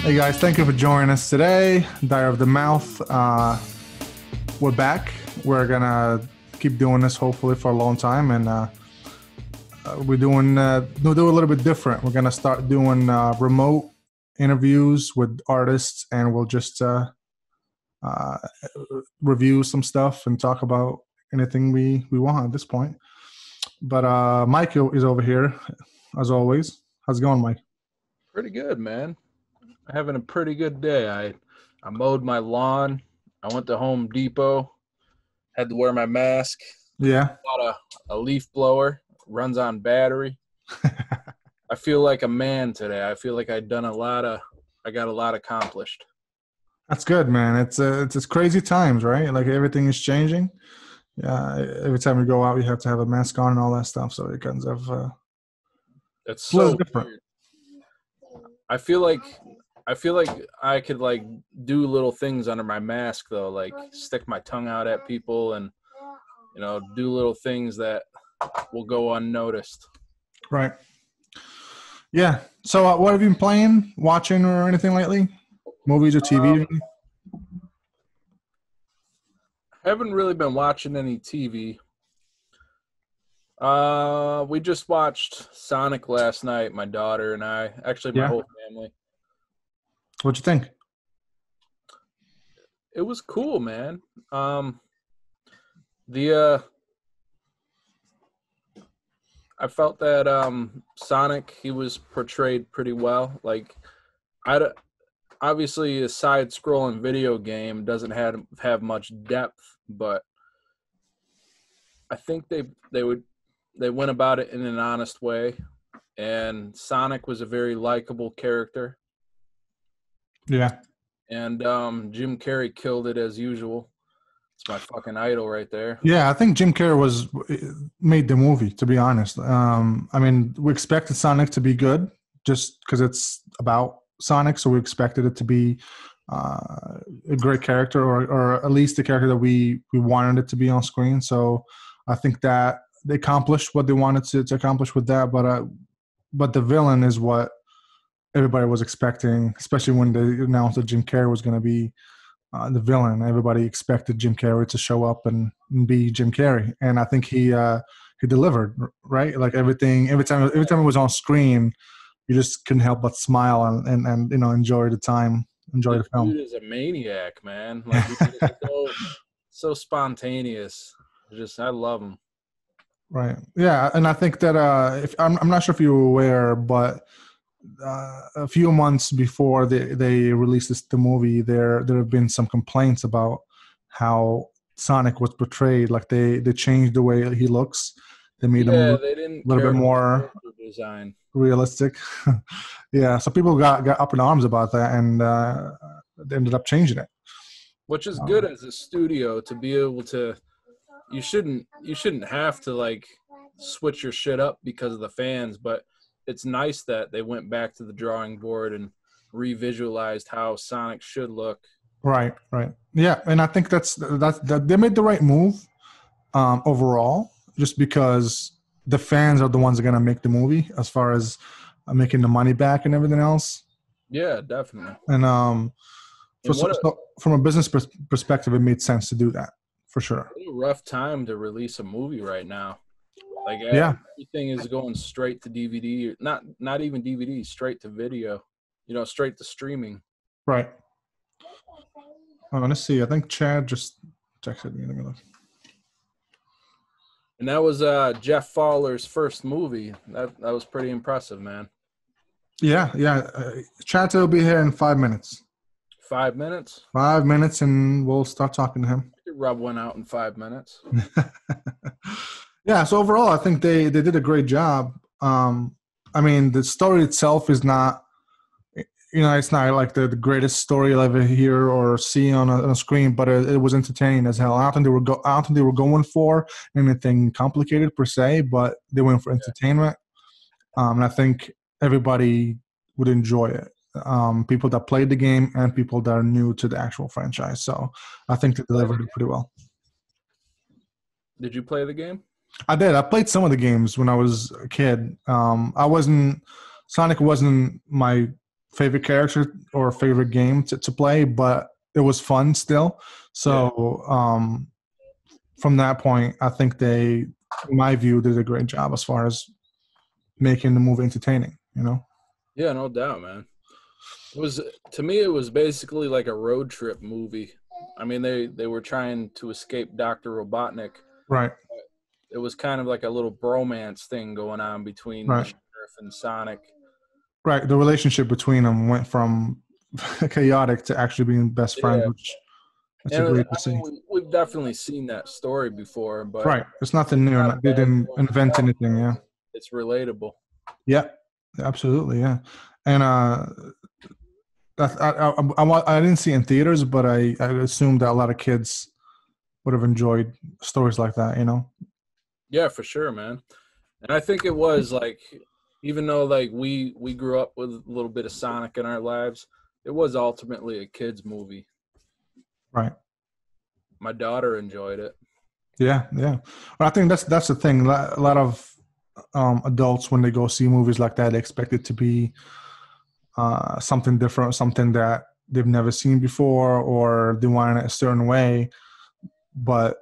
Hey guys, thank you for joining us today. Diary of the Mouth. We're back. We're gonna keep doing this hopefully for a long time, and we'll do a little bit different. We're gonna start doing remote interviews with artists, and we'll just review some stuff and talk about anything we want at this point. But Mike is over here as always. How's it going, Mike? Pretty good, man. Having a pretty good day. I mowed my lawn. I went to Home Depot. Had to wear my mask. Yeah. Bought a leaf blower. Runs on battery. I feel like a man today. I feel like I got a lot accomplished. That's good, man. It's crazy times, right? Like everything is changing. Yeah. Every time we go out, we have to have a mask on and all that stuff. So it kind of it's so different. Weird. I feel like I could like do little things under my mask though, like stick my tongue out at people and do little things that will go unnoticed. Right. Yeah. So what have you been playing, watching, or anything lately? Movies or TV? I haven't really been watching any TV. We just watched Sonic last night, my daughter and I. Actually, my whole family. What'd you think? It was cool, man. I felt that Sonic, he was portrayed pretty well. Like, obviously a side-scrolling video game doesn't have much depth, but I think they went about it in an honest way, and Sonic was a very likable character. Yeah. And Jim Carrey killed it as usual. It's my fucking idol right there. Yeah, I think Jim Carrey made the movie, to be honest. I mean, we expected Sonic to be good just because it's about Sonic, so we expected it to be a great character, or at least the character that we wanted it to be on screen. So I think that they accomplished what they wanted to accomplish with that, but the villain is what everybody was expecting, especially when they announced that Jim Carrey was going to be the villain. Everybody expected Jim Carrey to show up and be Jim Carrey, and I think he delivered, right? Like every time it was on screen, you just couldn't help but smile and enjoy the time, enjoy the film. Dude is a maniac, man. Like he's so spontaneous. I love him. Right. Yeah, and I think that if I'm not sure if you were aware, but a few months before they released the movie, there have been some complaints about how Sonic was portrayed. Like they changed the way he looks. They made him a little bit more design realistic. Yeah, so people got up in arms about that, and they ended up changing it. Which is good as a studio to be able to. You shouldn't have to like switch your shit up because of the fans, but it's nice that they went back to the drawing board and revisualized how Sonic should look. Right. Yeah, and I think that they made the right move overall, just because the fans are the ones that are going to make the movie as far as making the money back and everything else. Yeah, definitely. And so from a business perspective, it made sense to do that for sure. It's a rough time to release a movie right now. Like everything is going straight to DVD, not even DVD, straight to video. Straight to streaming. Right. Let's see. I think Chad just texted me. Let me look. And that was Jeff Fowler's first movie. That was pretty impressive, man. Yeah. Chad will be here in 5 minutes. 5 minutes? 5 minutes, and we'll start talking to him. I could rub one out in 5 minutes. Yeah, so overall, I think they did a great job. I mean, the story itself is not, it's not like the greatest story you'll ever hear or see on a screen, but it was entertaining as hell. I don't think they were going for anything complicated per se, but they went for entertainment. And I think everybody would enjoy it. People that played the game and people that are new to the actual franchise. So I think they delivered it pretty well. Did you play the game? I did. I played some of the games when I was a kid. Sonic wasn't my favorite character or favorite game to play, but it was fun still. So from that point, I think they, in my view, did a great job as far as making the movie entertaining, you know? Yeah, no doubt, man. It was, to me, it was basically like a road trip movie. I mean, they were trying to escape Dr. Robotnik. Right. It was kind of like a little bromance thing going on between the Right. sheriff and Sonic. Right. The relationship between them went from chaotic to actually being best friends, Yeah. which it's a And great to I see. mean, we've definitely seen that story before, but Right. It's nothing new. They didn't invent anything. Yeah. it's relatable. Yeah. Absolutely. Yeah. And I didn't see it in theaters, but I assumed that a lot of kids would have enjoyed stories like that, you know? Yeah, for sure, man. And I think it was like, even though like we grew up with a little bit of Sonic in our lives, it was ultimately a kids movie. Right. My daughter enjoyed it. Yeah. Yeah. But I think that's the thing. A lot of adults, when they go see movies like that, they expect it to be something different, something that they've never seen before, or they want it a certain way. But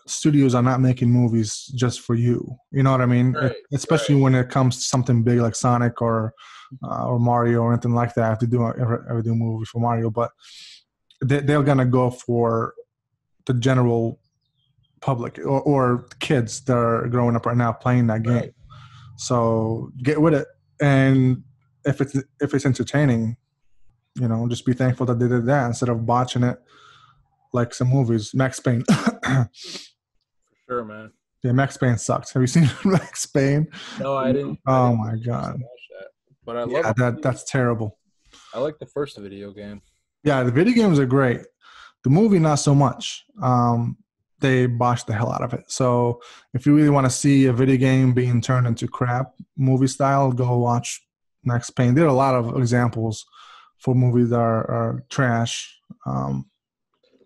studios are not making movies just for you. You know what I mean? Right. Especially when it comes to something big like Sonic or Mario or anything like that. If they do ever do movies for Mario, but they're gonna go for the general public or kids that are growing up right now playing that game. Right. So get with it, and if it's entertaining, you know, just be thankful that they did that instead of botching it like some movies. Max Payne. Sure, man. Yeah, Max Payne sucks. Have you seen Max Payne? No, I didn't. Oh my god. That, but I Yeah, love that's terrible. I like the first video game. Yeah, the video games are great. The movie, not so much. They botched the hell out of it. So if you really want to see a video game being turned into crap movie style, go watch Max Payne. There are a lot of examples for movies that are trash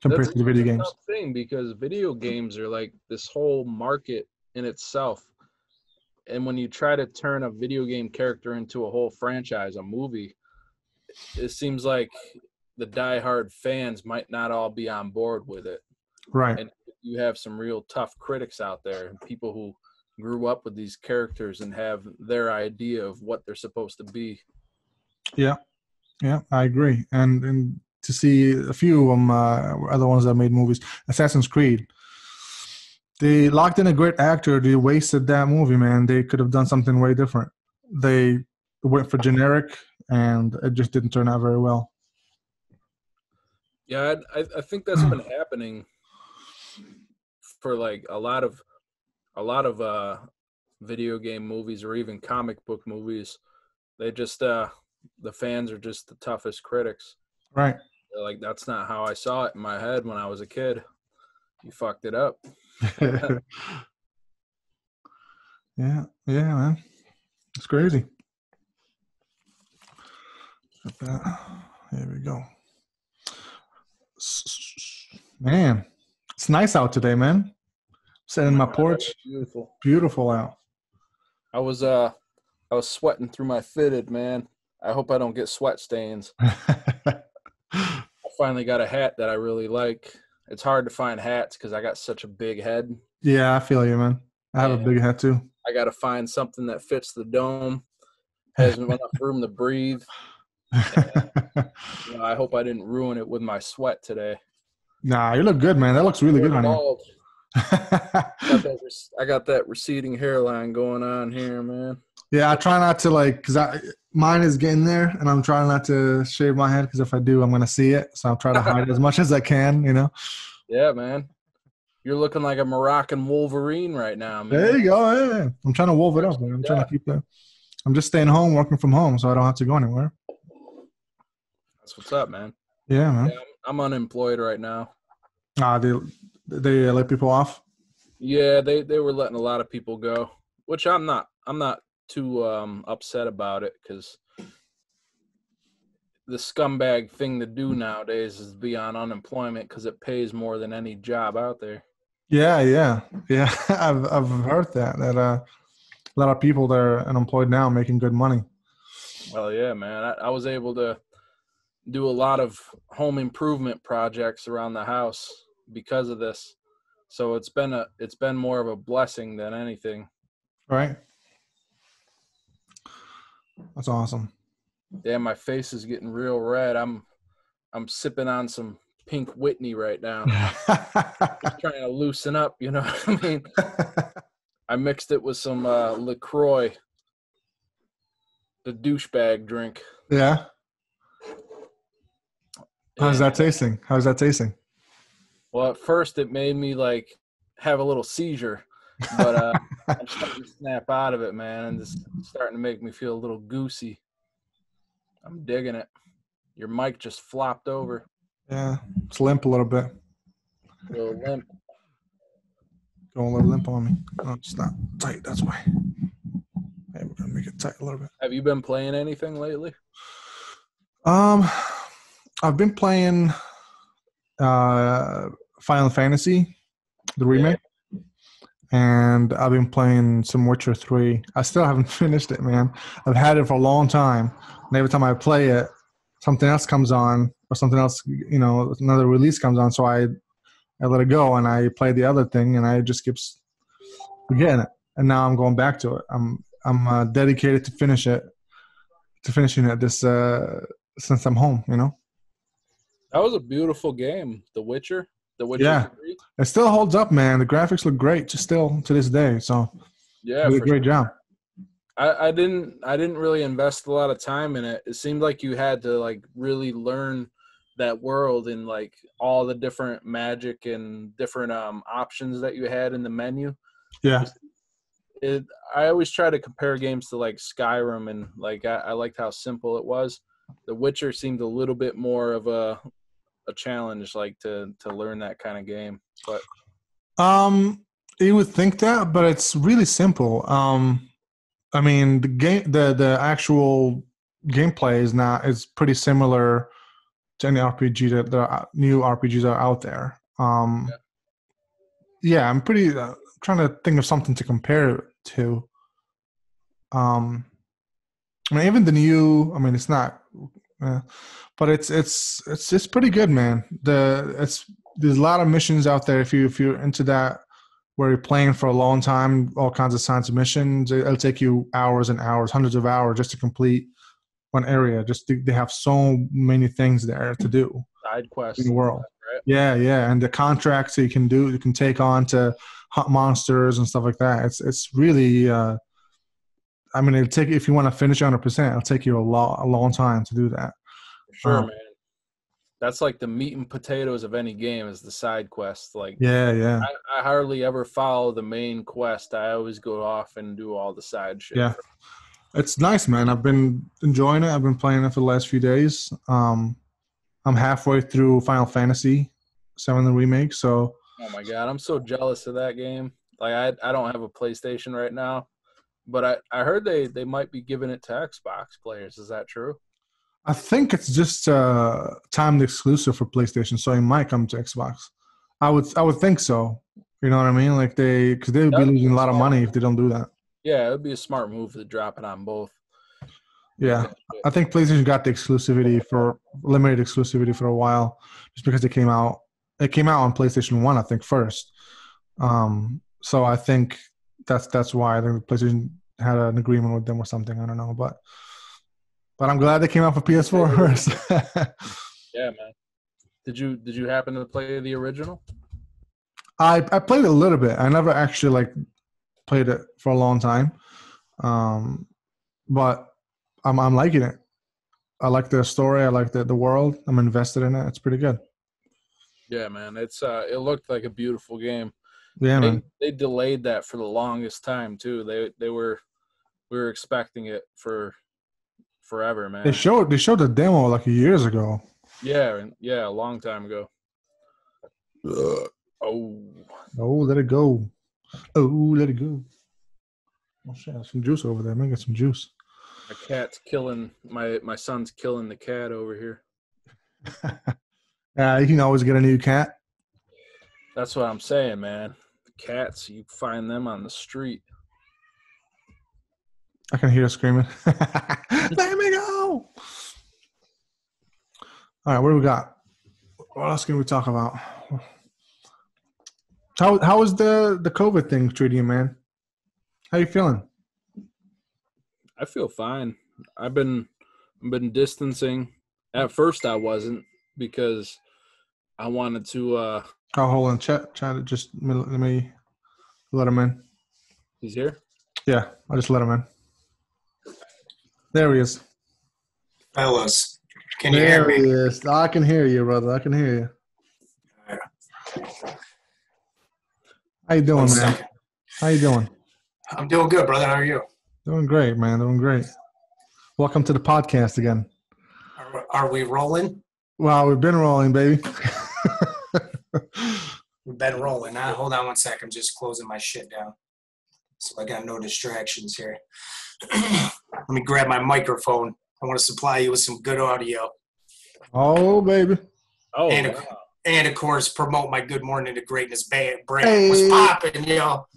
compared to the video games. That's a tough thing, because video games are like this whole market in itself. And when you try to turn a video game character into a whole franchise, a movie, it seems like the diehard fans might not all be on board with it. Right. And you have some real tough critics out there, and people who grew up with these characters and have their idea of what they're supposed to be. Yeah, I agree. And to see a few of them are the ones that made movies. Assassin's Creed. They locked in a great actor. They wasted that movie, man. They could have done something way different. They went for generic, and it just didn't turn out very well. Yeah, I think that's been happening for like a lot of video game movies, or even comic book movies. They just the fans are just the toughest critics. Right. They're like, that's not how I saw it in my head when I was a kid. You fucked it up. Yeah, man. It's crazy. There we go. Man, it's nice out today, man. Sitting in my porch. Beautiful out. I was sweating through my fitted, man. I hope I don't get sweat stains. I finally got a hat that I really like. It's hard to find hats because I got such a big head. Yeah, I feel you, man. I have a big head too. I got to find something that fits the dome, has enough room to breathe. And, I hope I didn't ruin it with my sweat today. Nah, you look good, man. That looks really good on you. I got that receding hairline going on here, man. Yeah, I try not to because mine is getting there, and I'm trying not to shave my head because if I do, I'm gonna see it. So I'm trying to hide as much as I can, you know. Yeah, man. You're looking like a Moroccan Wolverine right now, man. There you go. Yeah. I'm trying to wolf it up, man. I'm trying to keep that. I'm just staying home, working from home, so I don't have to go anywhere. That's what's up, man. Yeah, man. Yeah, I'm unemployed right now. They let people off? Yeah, they were letting a lot of people go, which I'm not too upset about it, because the scumbag thing to do nowadays is be on unemployment because it pays more than any job out there. Yeah. I've heard that a lot of people that are unemployed now making good money. Well, yeah, man. I was able to do a lot of home improvement projects around the house because of this. So it's been more of a blessing than anything. Right. That's awesome. Yeah, my face is getting real red. I'm sipping on some Pink Whitney right now. Just trying to loosen up, you know what I mean? I mixed it with some LaCroix, the douchebag drink. Yeah. How's that tasting? Well, at first it made me like have a little seizure, but I'm starting to snap out of it, man, and it's starting to make me feel a little goosey. I'm digging it. Your mic just flopped over. Yeah, it's limp a little bit. A little limp. Going a little limp on me. Oh, it's not tight. That's why. Hey, we're gonna make it tight a little bit. Have you been playing anything lately? I've been playing Final Fantasy, the remake, and I've been playing some Witcher 3. I still haven't finished it, man. I've had it for a long time, and every time I play it, something else comes on, or something else, you know, another release comes on, so I let it go, and I play the other thing, and I just keep forgetting it. And now I'm going back to it. I'm dedicated to finishing it this since I'm home, you know. That was a beautiful game, The Witcher. The Witcher Yeah, 3. it still holds up, man. The graphics look great, just still to this day. So, Yeah, did a great job. I didn't really invest a lot of time in it. It seemed like you had to like really learn that world and like all the different magic and different options that you had in the menu. Yeah. I always try to compare games to like Skyrim, and like I liked how simple it was. The Witcher seemed a little bit more of a challenge, like to learn that kind of game. But you would think that, but it's really simple. I mean, the actual gameplay is pretty similar to any RPG that the new RPGs are out there. Yeah, I'm pretty trying to think of something to compare it to. I mean, even the new. I mean, it's not, but it's pretty good, man. There's a lot of missions out there if you're into that, where you're playing for a long time, all kinds of science missions. It'll take you hours and hours, hundreds of hours just to complete one area. They have so many things there to do. Side quests in the world. Right? Yeah, and the contracts that you can take on to hunt monsters and stuff like that. It's really. I mean, it'll take, if you want to finish 100%, it'll take you a long time to do that. Sure, man. That's like the meat and potatoes of any game is the side quest. Like, yeah. I hardly ever follow the main quest. I always go off and do all the side shit. Yeah, it's nice, man. I've been enjoying it. I've been playing it for the last few days. I'm halfway through Final Fantasy VII the remake. So, oh my god, I'm so jealous of that game. Like, I don't have a PlayStation right now, but I heard they might be giving it to Xbox players. Is that true? I think it's just timed exclusive for PlayStation, so it might come to Xbox. I would think so. You know what I mean? Like because they would be losing a lot of money if they don't do that. Yeah, it would be a smart move to drop it on both. Yeah, I think PlayStation got the limited exclusivity for a while, just because it came out. It came out on PlayStation 1, I think, first. So I think that's why I think PlayStation had an agreement with them or something. I don't know, but I'm glad they came out for PS4 first. Yeah, man. Did you happen to play the original? I played it a little bit. I never actually played it for a long time, but I'm liking it. I like the story. I like the world. I'm invested in it. It's pretty good. Yeah, man. It looked like a beautiful game. Yeah, man. They delayed that for the longest time too. We were expecting it for forever, man. They showed the demo like years ago. Yeah, a long time ago. Let it go. Let it go. Oh shit, there's some juice over there. I'm gonna get some juice. My cat's killing my son's killing the cat over here. You can always get a new cat. That's what I'm saying, man. The cats, you find them on the street. I can hear her screaming. Let me go. All right, what do we got? What else can we talk about? How is the COVID thing treating you, man? How you feeling? I feel fine. I've been distancing. At first, I wasn't because I wanted to. Oh, hold on. Chat to just let me let him in. He's here. Yeah, I just let him in. There he is. Fellas, can you hear me? There he is. I can hear you, brother. I can hear you. How you doing, man? How you doing? I'm doing good, brother. How are you? Doing great, man. Doing great. Welcome to the podcast again. Are we rolling? Well, we've been rolling, baby. We've been rolling. Hold on one sec. I'm just closing my shit down. So I got no distractions here. Let me grab my microphone. I want to supply you with some good audio. Oh, baby. Oh, and of course, promote my Good Morning to Greatness brand. Hey. What's popping, yo?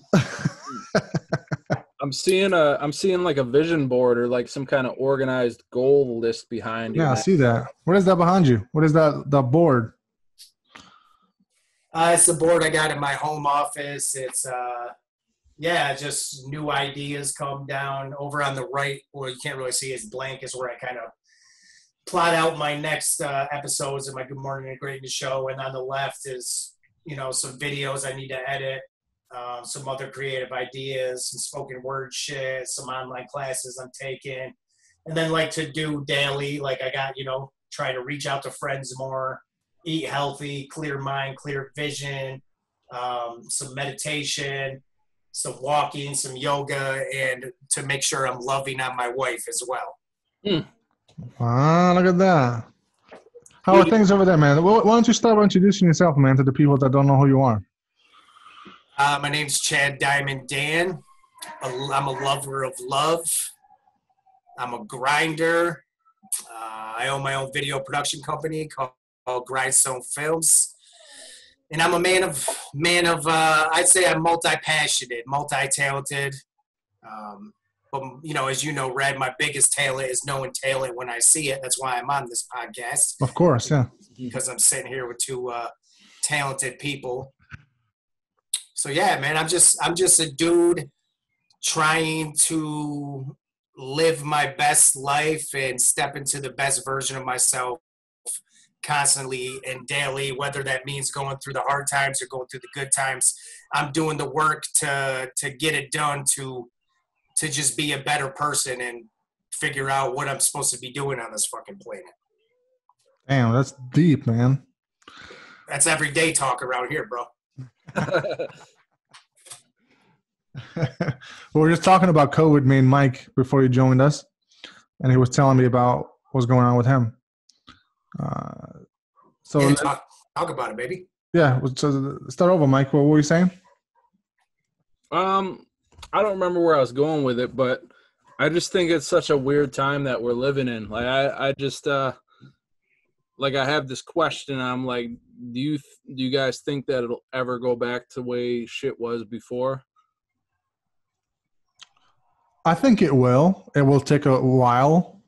I'm seeing like a vision board or like some kind of organized goal list behind you. Yeah, I see that. What is that behind you? What is that? The board? It's the board I got in my home office. It's just new ideas come down. Over on the right, well, you can't really see, it's blank, is where I kind of plot out my next episodes of my Good Morning and Greatness show. And on the left is, some videos I need to edit, some other creative ideas, some spoken word shit, some online classes I'm taking. And then like to do daily, like I got, try to reach out to friends more, eat healthy, clear mind, clear vision, some meditation, some walking, some yoga, and to make sure I'm loving on my wife as well. Ah, look at that. How are things over there, man? Why don't you start by introducing yourself, man, to the people that don't know who you are? My name's Chad Diamond Dann. I'm a lover of love. I'm a grinder. I own my own video production company called Grindstone Films. And I'm a man of I'd say I'm multi-passionate, multi-talented. But, as you know, Red, my biggest talent is knowing talent when I see it. That's why I'm on this podcast. Of course, yeah. Because I'm sitting here with two talented people. So, yeah, man, I'm just a dude trying to live my best life and step into the best version of myself constantly and daily, whether that means going through the hard times or going through the good times. I'm doing the work to get it done, to just be a better person and figure out what I'm supposed to be doing on this fucking planet. Damn, that's deep, man. That's everyday talk around here, bro. We were just talking about COVID, me and Mike, before you joined us, and he was telling me about what's going on with him. Talk about it, baby. Yeah, so start over, Mike. What were you saying? I don't remember where I was going with it, but I just think it's such a weird time that we're living in. Like I just like I have this question. I'm like, do you guys think that it'll ever go back to the way shit was before? I think it will. It will take a while,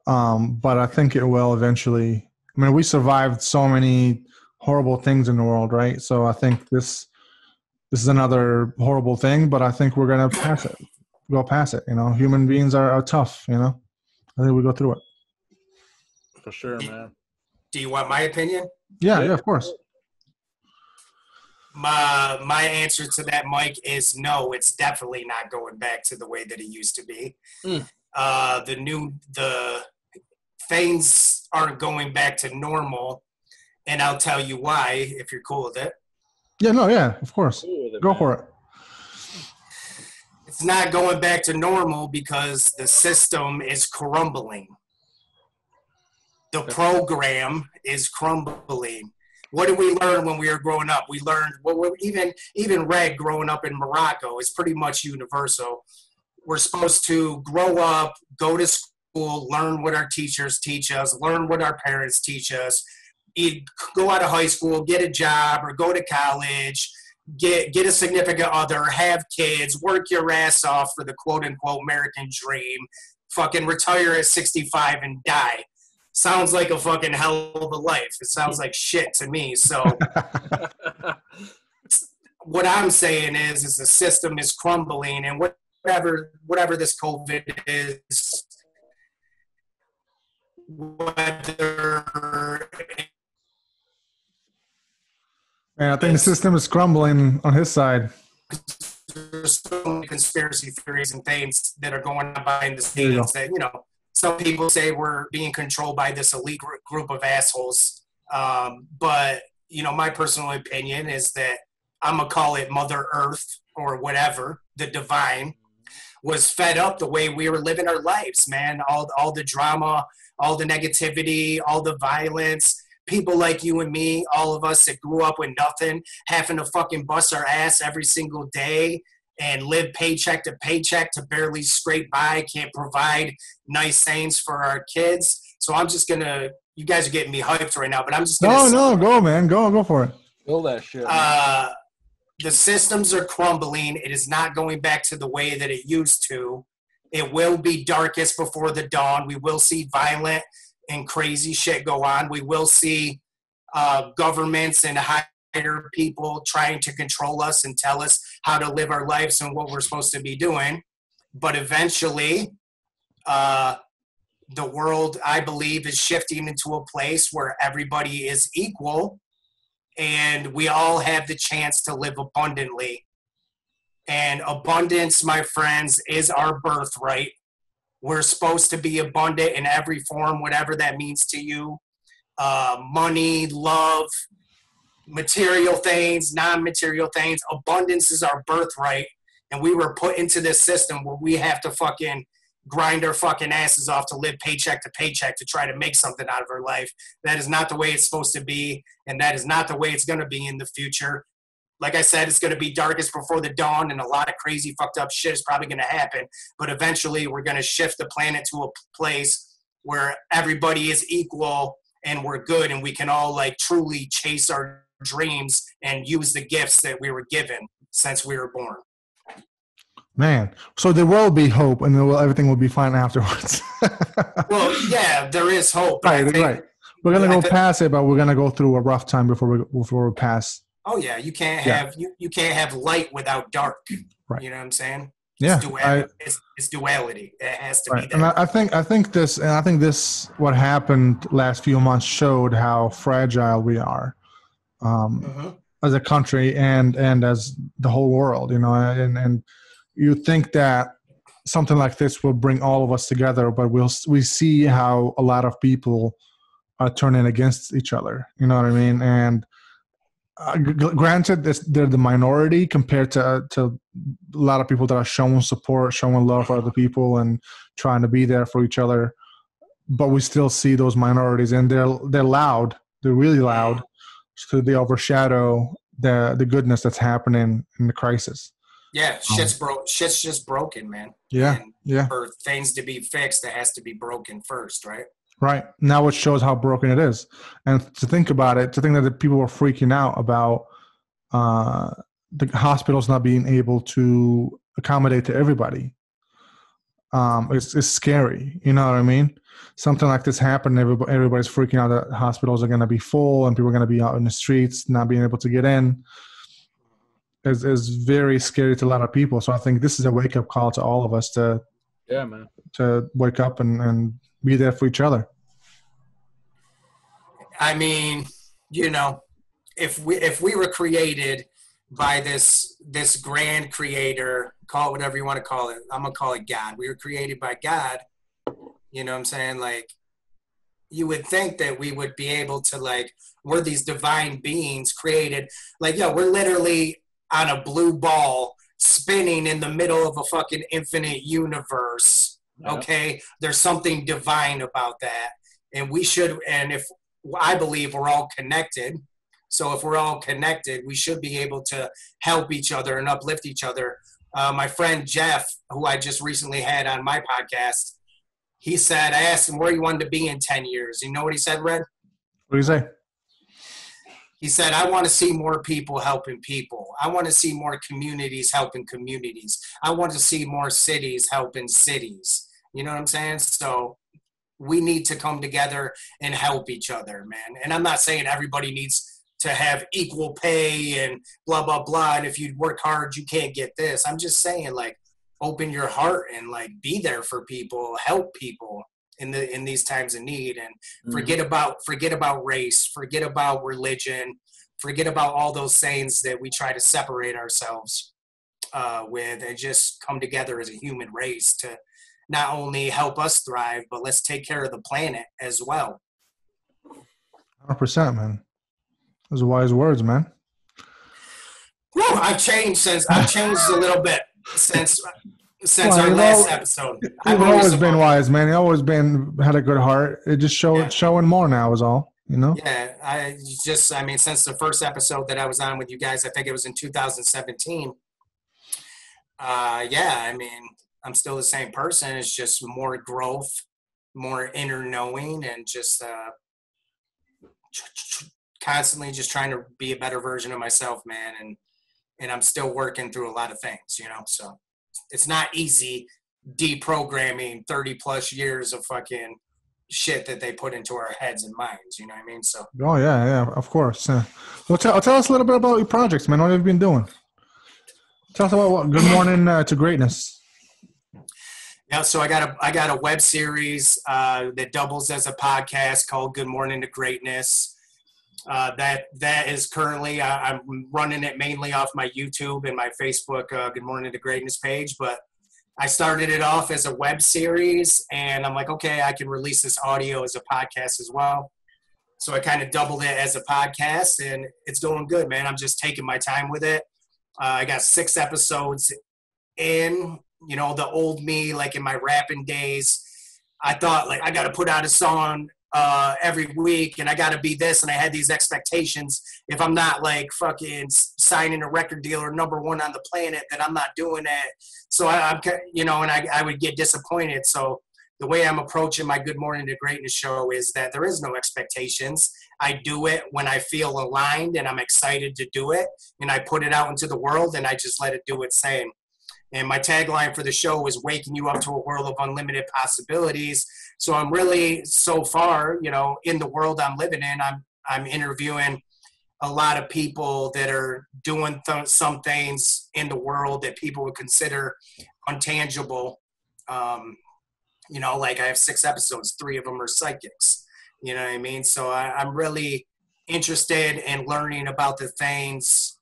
but I think it will eventually. I mean, we survived so many horrible things in the world, right? So I think this is another horrible thing, but I think we're gonna go past it. Human beings are tough. I think we go through it. For sure, man. Do you want my opinion? Yeah, of course. My answer to that, Mike, is no. It's definitely not going back to the way that it used to be. The things aren't going back to normal, and I'll tell you why if you're cool with it. Yeah, of course. Go for it. It's not going back to normal because the system is crumbling. The program is crumbling. What did we learn when we were growing up? We learned, even Red growing up in Morocco is pretty much universal. We're supposed to grow up, go to school, learn what our teachers teach us, learn what our parents teach us, go out of high school, get a job, or go to college, get a significant other, have kids, work your ass off for the quote-unquote American dream, fucking retire at 65 and die. Sounds like a fucking hell of a life. It sounds like shit to me. So what I'm saying is the system is crumbling, and whatever this COVID is, whether And I think the system is crumbling on his side. there's so many conspiracy theories and things that are going on behind the scenes that, some people say we're being controlled by this elite group of assholes. But, my personal opinion is that I'm going to call it Mother Earth or whatever, the divine, was fed up the way we were living our lives, man. All the drama, all the negativity, all the violence. People like you and me, all of us that grew up with nothing, having to fucking bust our ass every single day and live paycheck to paycheck to barely scrape by, can't provide nice things for our kids. So I'm just going to, you guys are getting me hyped right now, but I'm just going to No, go, man. Go for it. Kill that shit. The systems are crumbling. It is not going back to the way that it used to. It will be darkest before the dawn. We will see violent and crazy shit go on. We will see governments and higher people trying to control us and tell us how to live our lives and what we're supposed to be doing. But eventually, the world, I believe, is shifting into a place where everybody is equal and we all have the chance to live abundantly. And abundance, my friends, is our birthright. We're supposed to be abundant in every form, whatever that means to you. Money, love, material things, non-material things. Abundance is our birthright. And we were put into this system where we have to fucking grind our fucking asses off to live paycheck to paycheck to try to make something out of our life. That is not the way it's supposed to be. And that is not the way it's going to be in the future. Like I said, it's going to be darkest before the dawn, and a lot of crazy fucked up shit is probably going to happen. But eventually we're going to shift the planet to a place where everybody is equal and we're good, and we can all like truly chase our dreams and use the gifts that we were given since we were born. Man, so there will be hope, and everything will be fine afterwards. Well, yeah, there is hope. Right. We're going to go past it, but we're going to go through a rough time before we pass. Oh yeah, you can't have you can't have light without dark. Right. You know what I'm saying? Yeah, it's duality. It has to be there. And I think this what happened last few months showed how fragile we are, as a country and as the whole world. And you think that something like this will bring all of us together, but we see how a lot of people are turning against each other. You know what I mean? And granted, they're the minority compared to a lot of people that are showing support, showing love for other people, and trying to be there for each other. But we still see those minorities, and they're loud. They're really loud, so they overshadow the goodness that's happening in the crisis. Yeah, shit's just broken, man. Yeah, and for things to be fixed, it has to be broken first, right? Right. Now it shows how broken it is. And to think about it, to think that the people were freaking out about the hospitals not being able to accommodate to everybody. It's scary. You know what I mean? Something like this happened, everybody's freaking out that hospitals are going to be full and people are going to be out in the streets, not being able to get in. Is very scary to a lot of people. So I think this is a wake-up call to all of us to wake up and be there for each other. I mean, if we were created by this grand creator, call it whatever you want to call it. I'm gonna call it God. We were created by God. You know what I'm saying? Like, you would think that we would be able to, we're these divine beings created. We're literally on a blue ball spinning in the middle of a fucking infinite universe. Okay, there's something divine about that, and I believe we're all connected. So if we're all connected, we should be able to help each other and uplift each other. My friend Jeff, who I just recently had on my podcast, he said, I asked him where he wanted to be in 10 years. You know what he said, Red? What did he say? He said, I want to see more people helping people. I want to see more communities helping communities. I want to see more cities helping cities. You know what I'm saying? So we need to come together and help each other, man. And I'm not saying everybody needs to have equal pay and blah, blah, blah. And if you work hard, you can't get this. I'm just saying, like, open your heart and, like, be there for people, help people in these times of need, and forget about race, forget about religion, forget about all those sayings that we try to separate ourselves with, and just come together as a human race to not only help us thrive, but let's take care of the planet as well. 100%, man. Those are wise words, man. Well, I've changed a little bit since our last episode. I've always been wise, man. You've always had a good heart. It just showing more now is all, you know? Yeah, since the first episode that I was on with you guys, I think it was in 2017. I'm still the same person. It's just more growth, more inner knowing, and just constantly just trying to be a better version of myself, man. And I'm still working through a lot of things, you know? So it's not easy deprogramming 30 plus years of fucking shit that they put into our heads and minds, you know what I mean? So. Oh yeah, of course. Well, tell us a little bit about your projects, man. What have you been doing? Tell us about what Good Morning to Greatness. Yeah, so I got a web series that doubles as a podcast called Good Morning to Greatness. That is currently I'm running it mainly off my YouTube and my Facebook Good Morning to Greatness page, but I started it off as a web series, and I'm like, okay, I can release this audio as a podcast as well. So I kind of doubled it as a podcast, and it's going good, man. I'm just taking my time with it. I got 6 episodes in. You know, the old me, like in my rapping days, I thought, like, I got to put out a song every week, and I got to be this, and I had these expectations. If I'm not, like, fucking signing a record deal or number 1 on the planet, then I'm not doing it. So I'm, you know, and I would get disappointed. So the way I'm approaching my Good Morning to Greatness show is that there is no expectations. I do it when I feel aligned and I'm excited to do it, and I put it out into the world, and I just let it do its thing. And my tagline for the show is waking you up to a world of unlimited possibilities. So I'm really, so far, you know, in the world I'm living in, I'm interviewing a lot of people that are doing some things in the world that people would consider untangible. You know, like I have 6 episodes, 3 of them are psychics. You know what I mean? So I'm really interested in learning about the things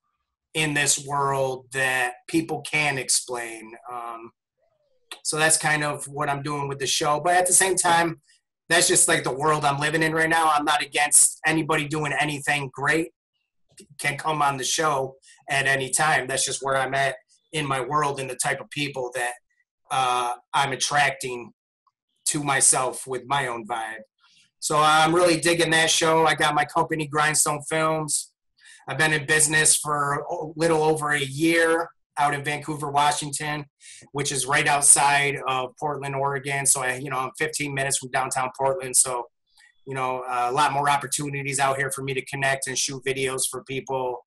in this world that people can explain. So that's kind of what I'm doing with the show. But at the same time, that's just like the world I'm living in right now. I'm not against anybody doing anything great. Can come on the show at any time. That's just where I'm at in my world and the type of people that I'm attracting to myself with my own vibe. So I'm really digging that show. I got my company, Grindstone Films. I've been in business for a little over a year out in Vancouver, Washington, which is right outside of Portland, Oregon. So I'm 15 minutes from downtown Portland. So, you know, a lot more opportunities out here for me to connect and shoot videos for people.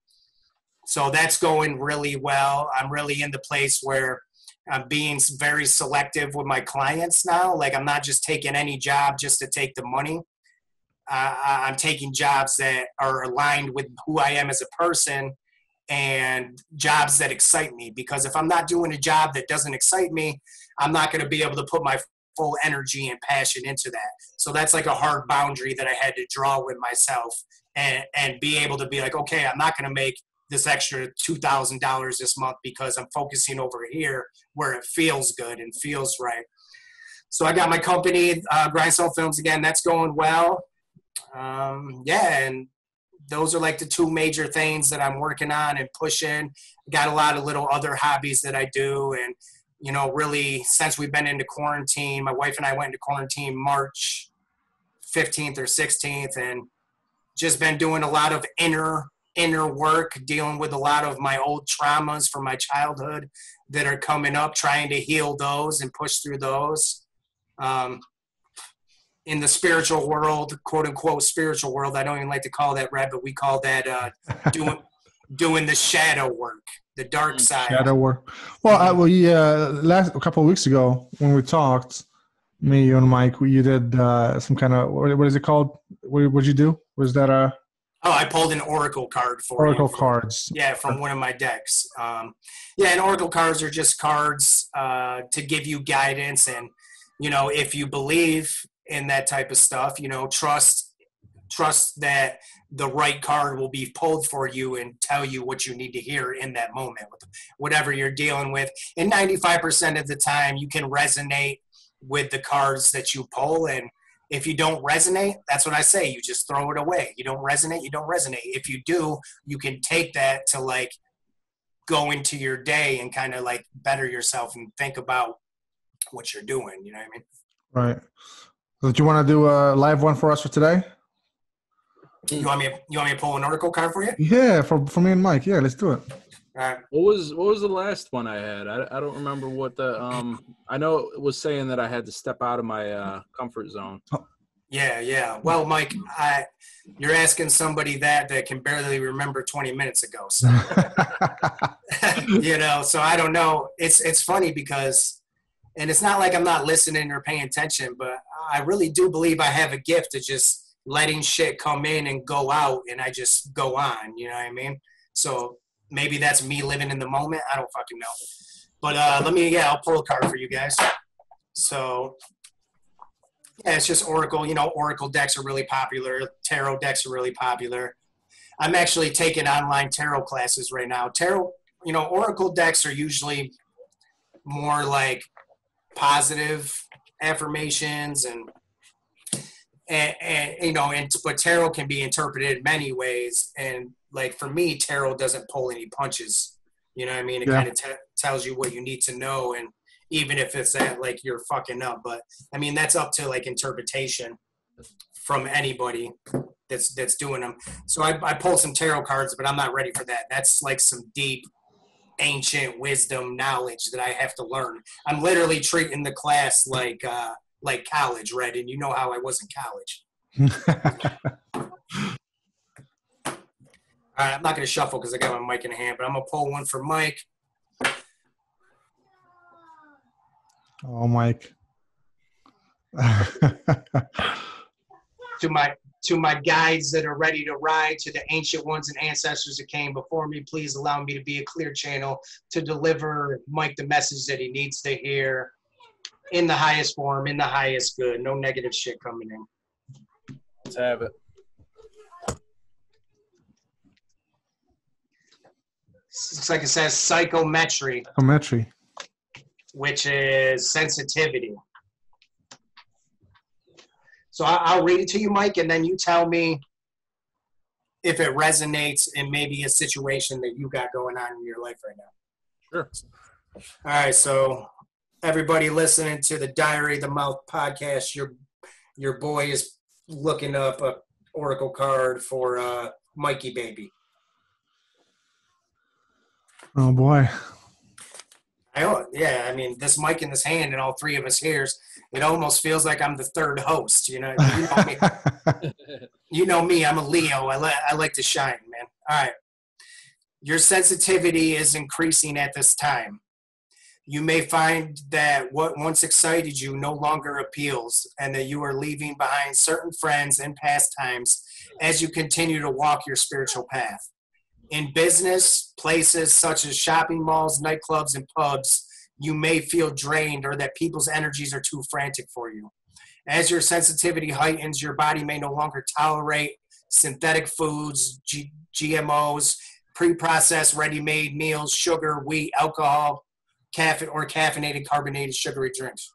So that's going really well. I'm really in the place where I'm being very selective with my clients now. Like, I'm not just taking any job just to take the money. I'm taking jobs that are aligned with who I am as a person and jobs that excite me. Because if I'm not doing a job that doesn't excite me, I'm not going to be able to put my full energy and passion into that. So that's like a hard boundary that I had to draw with myself and be able to be like, okay, I'm not going to make this extra $2,000 this month because I'm focusing over here where it feels good and feels right. So I got my company, Grindstone Films, again. That's going well. And those are like the 2 major things that I'm working on and pushing. Got a lot of little other hobbies that I do. And, you know, really, since we've been into quarantine, my wife and I went into quarantine March 15th or 16th, and just been doing a lot of inner work, dealing with a lot of my old traumas from my childhood that are coming up, trying to heal those and push through those. in the spiritual world, quote unquote spiritual world, I don't even like to call that red, but we call that doing the shadow work, the dark side. Shadow work. Well, a couple of weeks ago when we talked, me, you, and Mike, you did some kind of, what is it called? What did you do? Was that a? Oh, I pulled an oracle card for Oracle cards. Yeah, from one of my decks. And oracle cards are just cards to give you guidance, and if you believe in that type of stuff, trust that the right card will be pulled for you and tell you what you need to hear in that moment, with whatever you're dealing with. And 95% of the time, you can resonate with the cards that you pull. And if you don't resonate, that's what I say. You just throw it away. You don't resonate, you don't resonate. If you do, you can take that to like go into your day and kind of like better yourself and think about what you're doing. You know what I mean? Right. So do you want to do a live one for us for today? You want me to pull an oracle card for you? Yeah, for me and Mike. Yeah, let's do it. All right. What was the last one I had? I don't remember what the I know it was saying that I had to step out of my comfort zone. Yeah. Well, Mike, you're asking somebody that can barely remember 20 minutes ago. So so I don't know. It's funny because, and it's not like I'm not listening or paying attention, but I really do believe I have a gift of just letting shit come in and go out, and I just go on. You know what I mean? So maybe that's me living in the moment. I don't fucking know. But I'll pull a card for you guys. So, yeah, it's just Oracle. Oracle decks are really popular. Tarot decks are really popular. I'm actually taking online tarot classes right now. Tarot, Oracle decks are usually more like positive affirmations but tarot can be interpreted many ways. And like for me, tarot doesn't pull any punches. You know what I mean? It kind of tells you what you need to know, and even if it's that like you're fucking up, but I mean that's up to like interpretation from anybody that's doing them. So I pulled some tarot cards, but I'm not ready for that. That's like some deep ancient wisdom knowledge that I have to learn. I'm literally treating the class like college, Red, and you know how I was in college. All right, I'm not going to shuffle because I got my mic in hand, but I'm going to pull one for Mike. Oh, Mike. To my guides that are ready to ride, to the ancient ones and ancestors that came before me, please allow me to be a clear channel to deliver Mike the message that he needs to hear in the highest form, in the highest good. No negative shit coming in. Let's have it. Looks like it says psychometry. Psychometry. Which is sensitivity. So I'll read it to you, Mike, and then you tell me if it resonates in maybe a situation that you got going on in your life right now. Sure. All right, so everybody listening to the Diary of the Mouth podcast, your boy is looking up a oracle card for Mikey baby. Oh boy. I mean, this mic in this hand and all three of us here, it almost feels like I'm the third host. You know me. You know me. I'm a Leo. I like to shine, man. All right. Your sensitivity is increasing at this time. You may find that what once excited you no longer appeals, and that you are leaving behind certain friends and pastimes as you continue to walk your spiritual path. In business, places such as shopping malls, nightclubs, and pubs, you may feel drained or that people's energies are too frantic for you. As your sensitivity heightens, your body may no longer tolerate synthetic foods, GMOs, pre-processed ready-made meals, sugar, wheat, alcohol, caffeinated carbonated sugary drinks.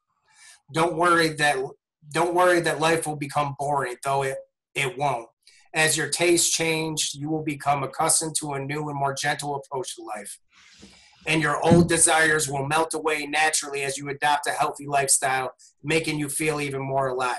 Don't worry that life will become boring, though it won't. As your tastes change, you will become accustomed to a new and more gentle approach to life. And your old desires will melt away naturally as you adopt a healthy lifestyle, making you feel even more alive.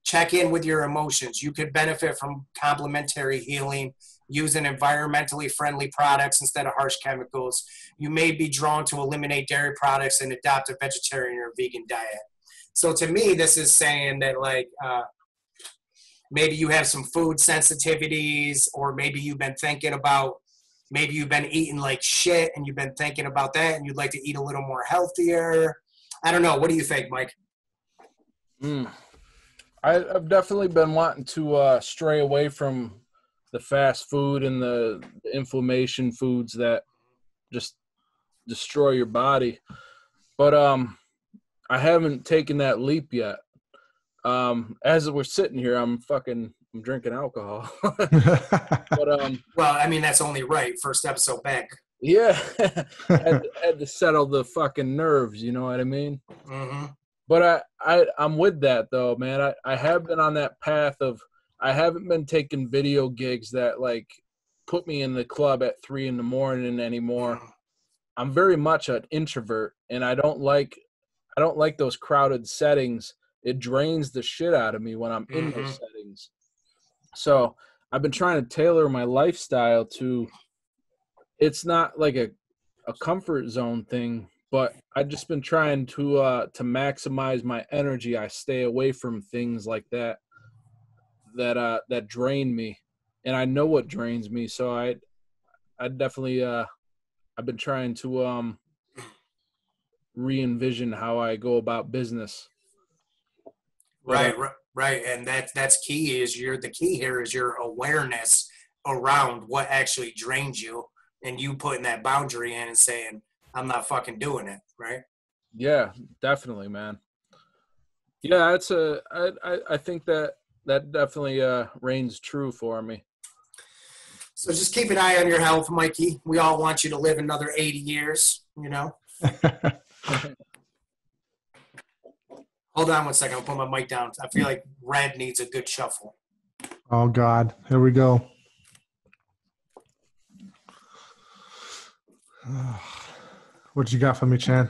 Check in with your emotions. You could benefit from complementary healing, using environmentally friendly products instead of harsh chemicals. You may be drawn to eliminate dairy products and adopt a vegetarian or vegan diet. So to me, this is saying that like maybe you have some food sensitivities, or maybe you've been thinking about, maybe you've been eating like shit and you've been thinking about that and you'd like to eat a little more healthier. I don't know. What do you think, Mike? I've definitely been wanting to stray away from the fast food and the inflammation foods that just destroy your body. But I haven't taken that leap yet. As we're sitting here, I'm drinking alcohol. But well, I mean, that's only right. First episode back. Yeah. had to settle the fucking nerves, you know what I mean? Mm-hmm. But I'm with that though, man. I have been on that path of, I haven't been taking video gigs that like put me in the club at 3 a.m. anymore. I'm very much an introvert, and I don't like those crowded settings. It drains the shit out of me when I'm in those settings. So I've been trying to tailor my lifestyle to, it's not like a comfort zone thing, but I've just been trying to maximize my energy. I stay away from things like that drain me, and I know what drains me. So I definitely I've been trying to re-envision how I go about business. Right. And that's key. The key here is your awareness around what actually drains you, and you putting that boundary in and saying, I'm not fucking doing it. Right. Yeah, definitely, man. Yeah, I think that definitely reigns true for me. So just keep an eye on your health, Mikey. We all want you to live another 80 years, you know? Hold on one second. I'll put my mic down. I feel like Red needs a good shuffle. Oh, God. Here we go. What you got for me, Chad?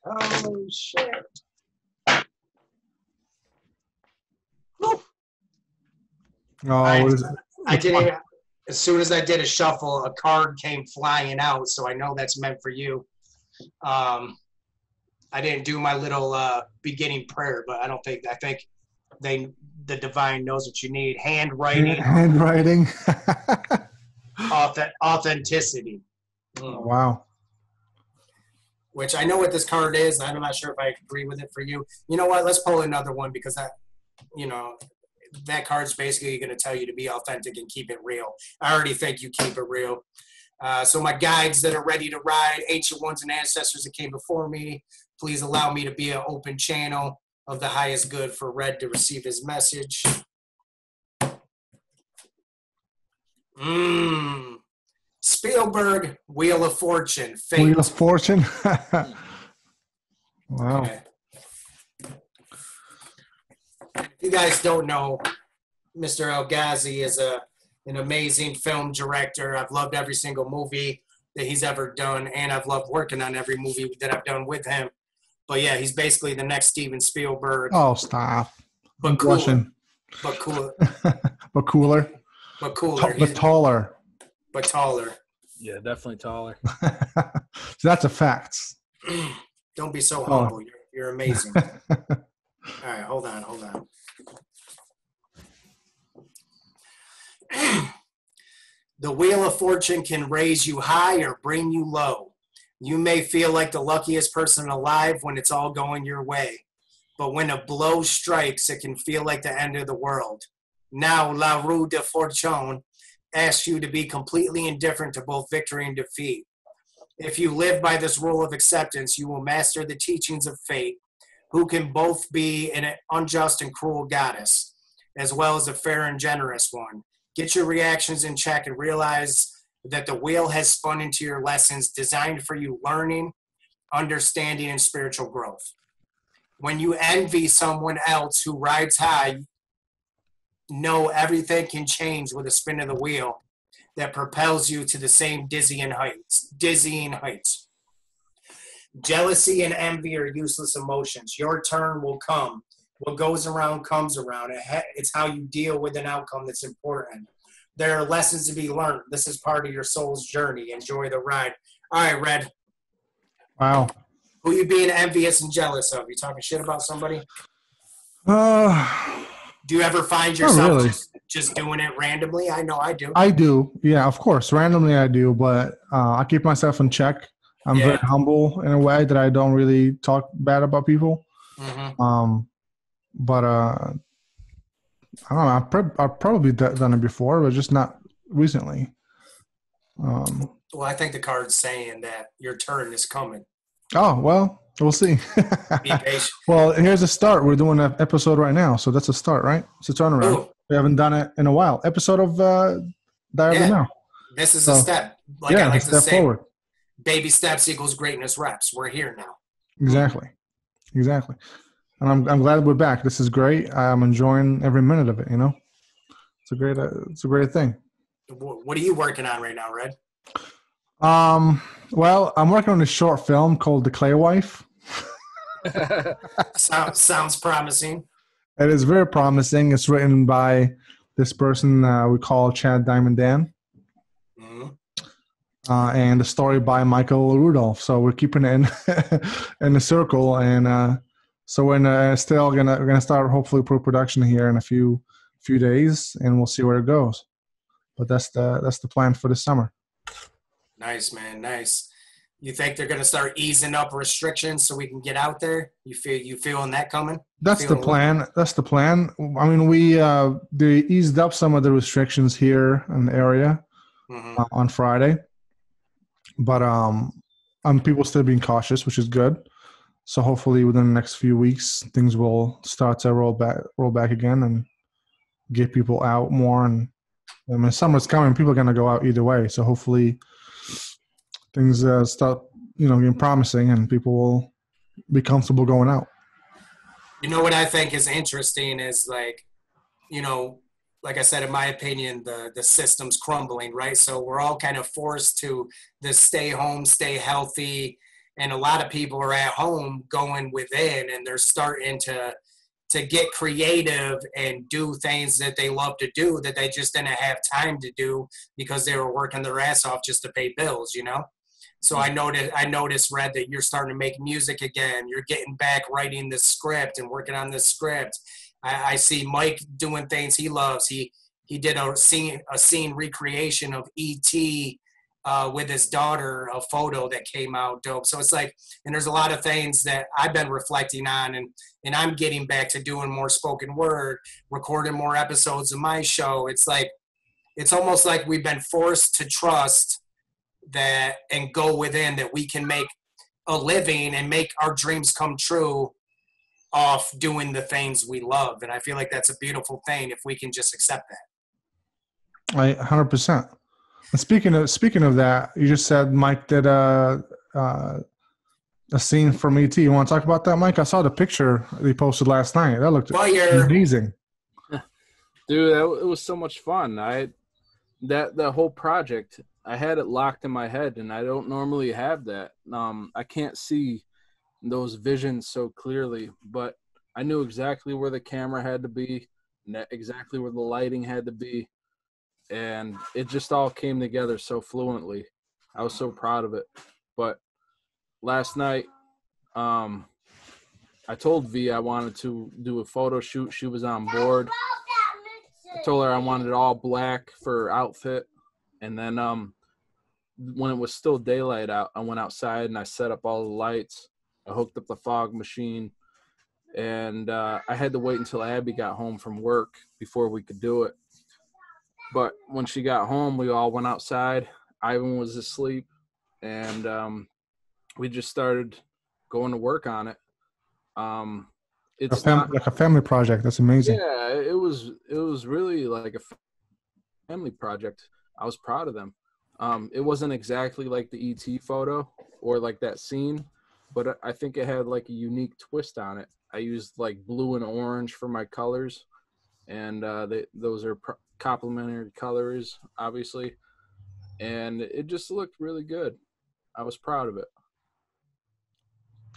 Oh, shit. Oh, what is it? I did it. As soon as I did a shuffle, a card came flying out, so I know that's meant for you. I didn't do my little beginning prayer, but I think the divine knows what you need. Handwriting. Authenticity. Oh, wow. Which I know what this card is. I'm not sure if I agree with it for you. You know what? Let's pull another one, because that card's basically going to tell you to be authentic and keep it real. I already think you keep it real. So my guides that are ready to ride, ancient ones and ancestors that came before me, please allow me to be an open channel of the highest good for Red to receive his message. Spielberg, Wheel of Fortune. Fate. Wheel of Fortune? Wow. Okay. If you guys don't know, Mr. El Ghazi is an amazing film director. I've loved every single movie that he's ever done, and I've loved working on every movie that I've done with him. But yeah, he's basically the next Steven Spielberg. Oh, stop. But cooler. But cooler. But cooler. But cooler. But taller. But taller. Yeah, definitely taller. So that's a fact. Don't be so humble. You're amazing. All right, hold on. The Wheel of Fortune can raise you high or bring you low. You may feel like the luckiest person alive when it's all going your way. But when a blow strikes, it can feel like the end of the world. Now, La Roue de Fortune asks you to be completely indifferent to both victory and defeat. If you live by this rule of acceptance, you will master the teachings of fate, who can both be an unjust and cruel goddess, as well as a fair and generous one. Get your reactions in check and realize that the wheel has spun into your lessons designed for you learning, understanding, and spiritual growth. When you envy someone else who rides high, know everything can change with a spin of the wheel that propels you to the same dizzying heights. Jealousy and envy are useless emotions. Your turn will come. What goes around comes around. It's how you deal with an outcome that's important. There are lessons to be learned. This is part of your soul's journey. Enjoy the ride. All right, Red. Wow. Who you being envious and jealous of? You talking shit about somebody? Do you ever find yourself really. just doing it randomly? I know I do. I do. Yeah, of course. Randomly I do, but I keep myself in check. I'm very humble in a way that I don't really talk bad about people. Mm-hmm. But I don't know. I've probably done it before, but just not recently. Well, I think the card's saying that your turn is coming. Oh, well, we'll see. Be patient. Well, here's a start. We're doing an episode right now, so that's a start, right? It's a turnaround. Ooh. We haven't done it in a while. Episode of Diary of Now. This is a step. Like I like to step say, forward. Baby steps equals greatness reps. We're here now. Exactly. And I'm glad we're back. This is great. I'm enjoying every minute of it. You know, it's a great thing. What are you working on right now, Red? Well, I'm working on a short film called The Clay Wife. Sounds promising. It is very promising. It's written by this person we call Chad Diamond Dann. And the story by Michael Rudolph. So we're keeping it in the circle, and so we're still gonna start hopefully pro-production here in a few days, and we'll see where it goes. But that's the plan for the summer. Nice, man. Nice. You think they're gonna start easing up restrictions so we can get out there? You feeling that coming? That's the plan. That's the plan. I mean, they eased up some of the restrictions here in the area on Friday. But people still being cautious, which is good. So hopefully within the next few weeks, things will start to roll back again and get people out more. And I mean, summer's coming; people are going to go out either way. So hopefully things start, getting promising, and people will be comfortable going out. You know what I think is interesting is like I said, in my opinion, the system's crumbling, right? So we're all kind of forced to stay home, stay healthy. And a lot of people are at home going within, and they're starting to get creative and do things that they love to do that they just didn't have time to do because they were working their ass off just to pay bills, So I noticed, Red, that you're starting to make music again. You're getting back writing the script and working on this script. I see Mike doing things he loves. He did a scene recreation of E.T. With his daughter, a photo that came out dope. So it's like, and there's a lot of things that I've been reflecting on, and I'm getting back to doing more spoken word, recording more episodes of my show. It's like, it's almost like we've been forced to trust that and go within that we can make a living and make our dreams come true off doing the things we love. And I feel like that's a beautiful thing if we can just accept that. 100%. And speaking of that, you just said Mike did a scene from ET. You want to talk about that, Mike? I saw the picture he posted last night. That looked amazing. Dude, it was so much fun. That whole project, I had it locked in my head, and I don't normally have that. I can't see those visions so clearly, but I knew exactly where the camera had to be, exactly where the lighting had to be, and it just all came together so fluently. I was so proud of it. But last night, I told V I wanted to do a photo shoot. She was on board. I told her I wanted it all black for her outfit, and then when it was still daylight out, I went outside and I set up all the lights. I hooked up the fog machine, and I had to wait until Abby got home from work before we could do it. But when she got home, we all went outside. Ivan was asleep, and we just started going to work on it. It's like a family project. That's amazing. Yeah, it was really like a family project. I was proud of them. It wasn't exactly like the ET photo or like that scene, but I think it had like a unique twist on it. I used like blue and orange for my colors, and those are complementary colors, obviously, and it just looked really good. I was proud of it.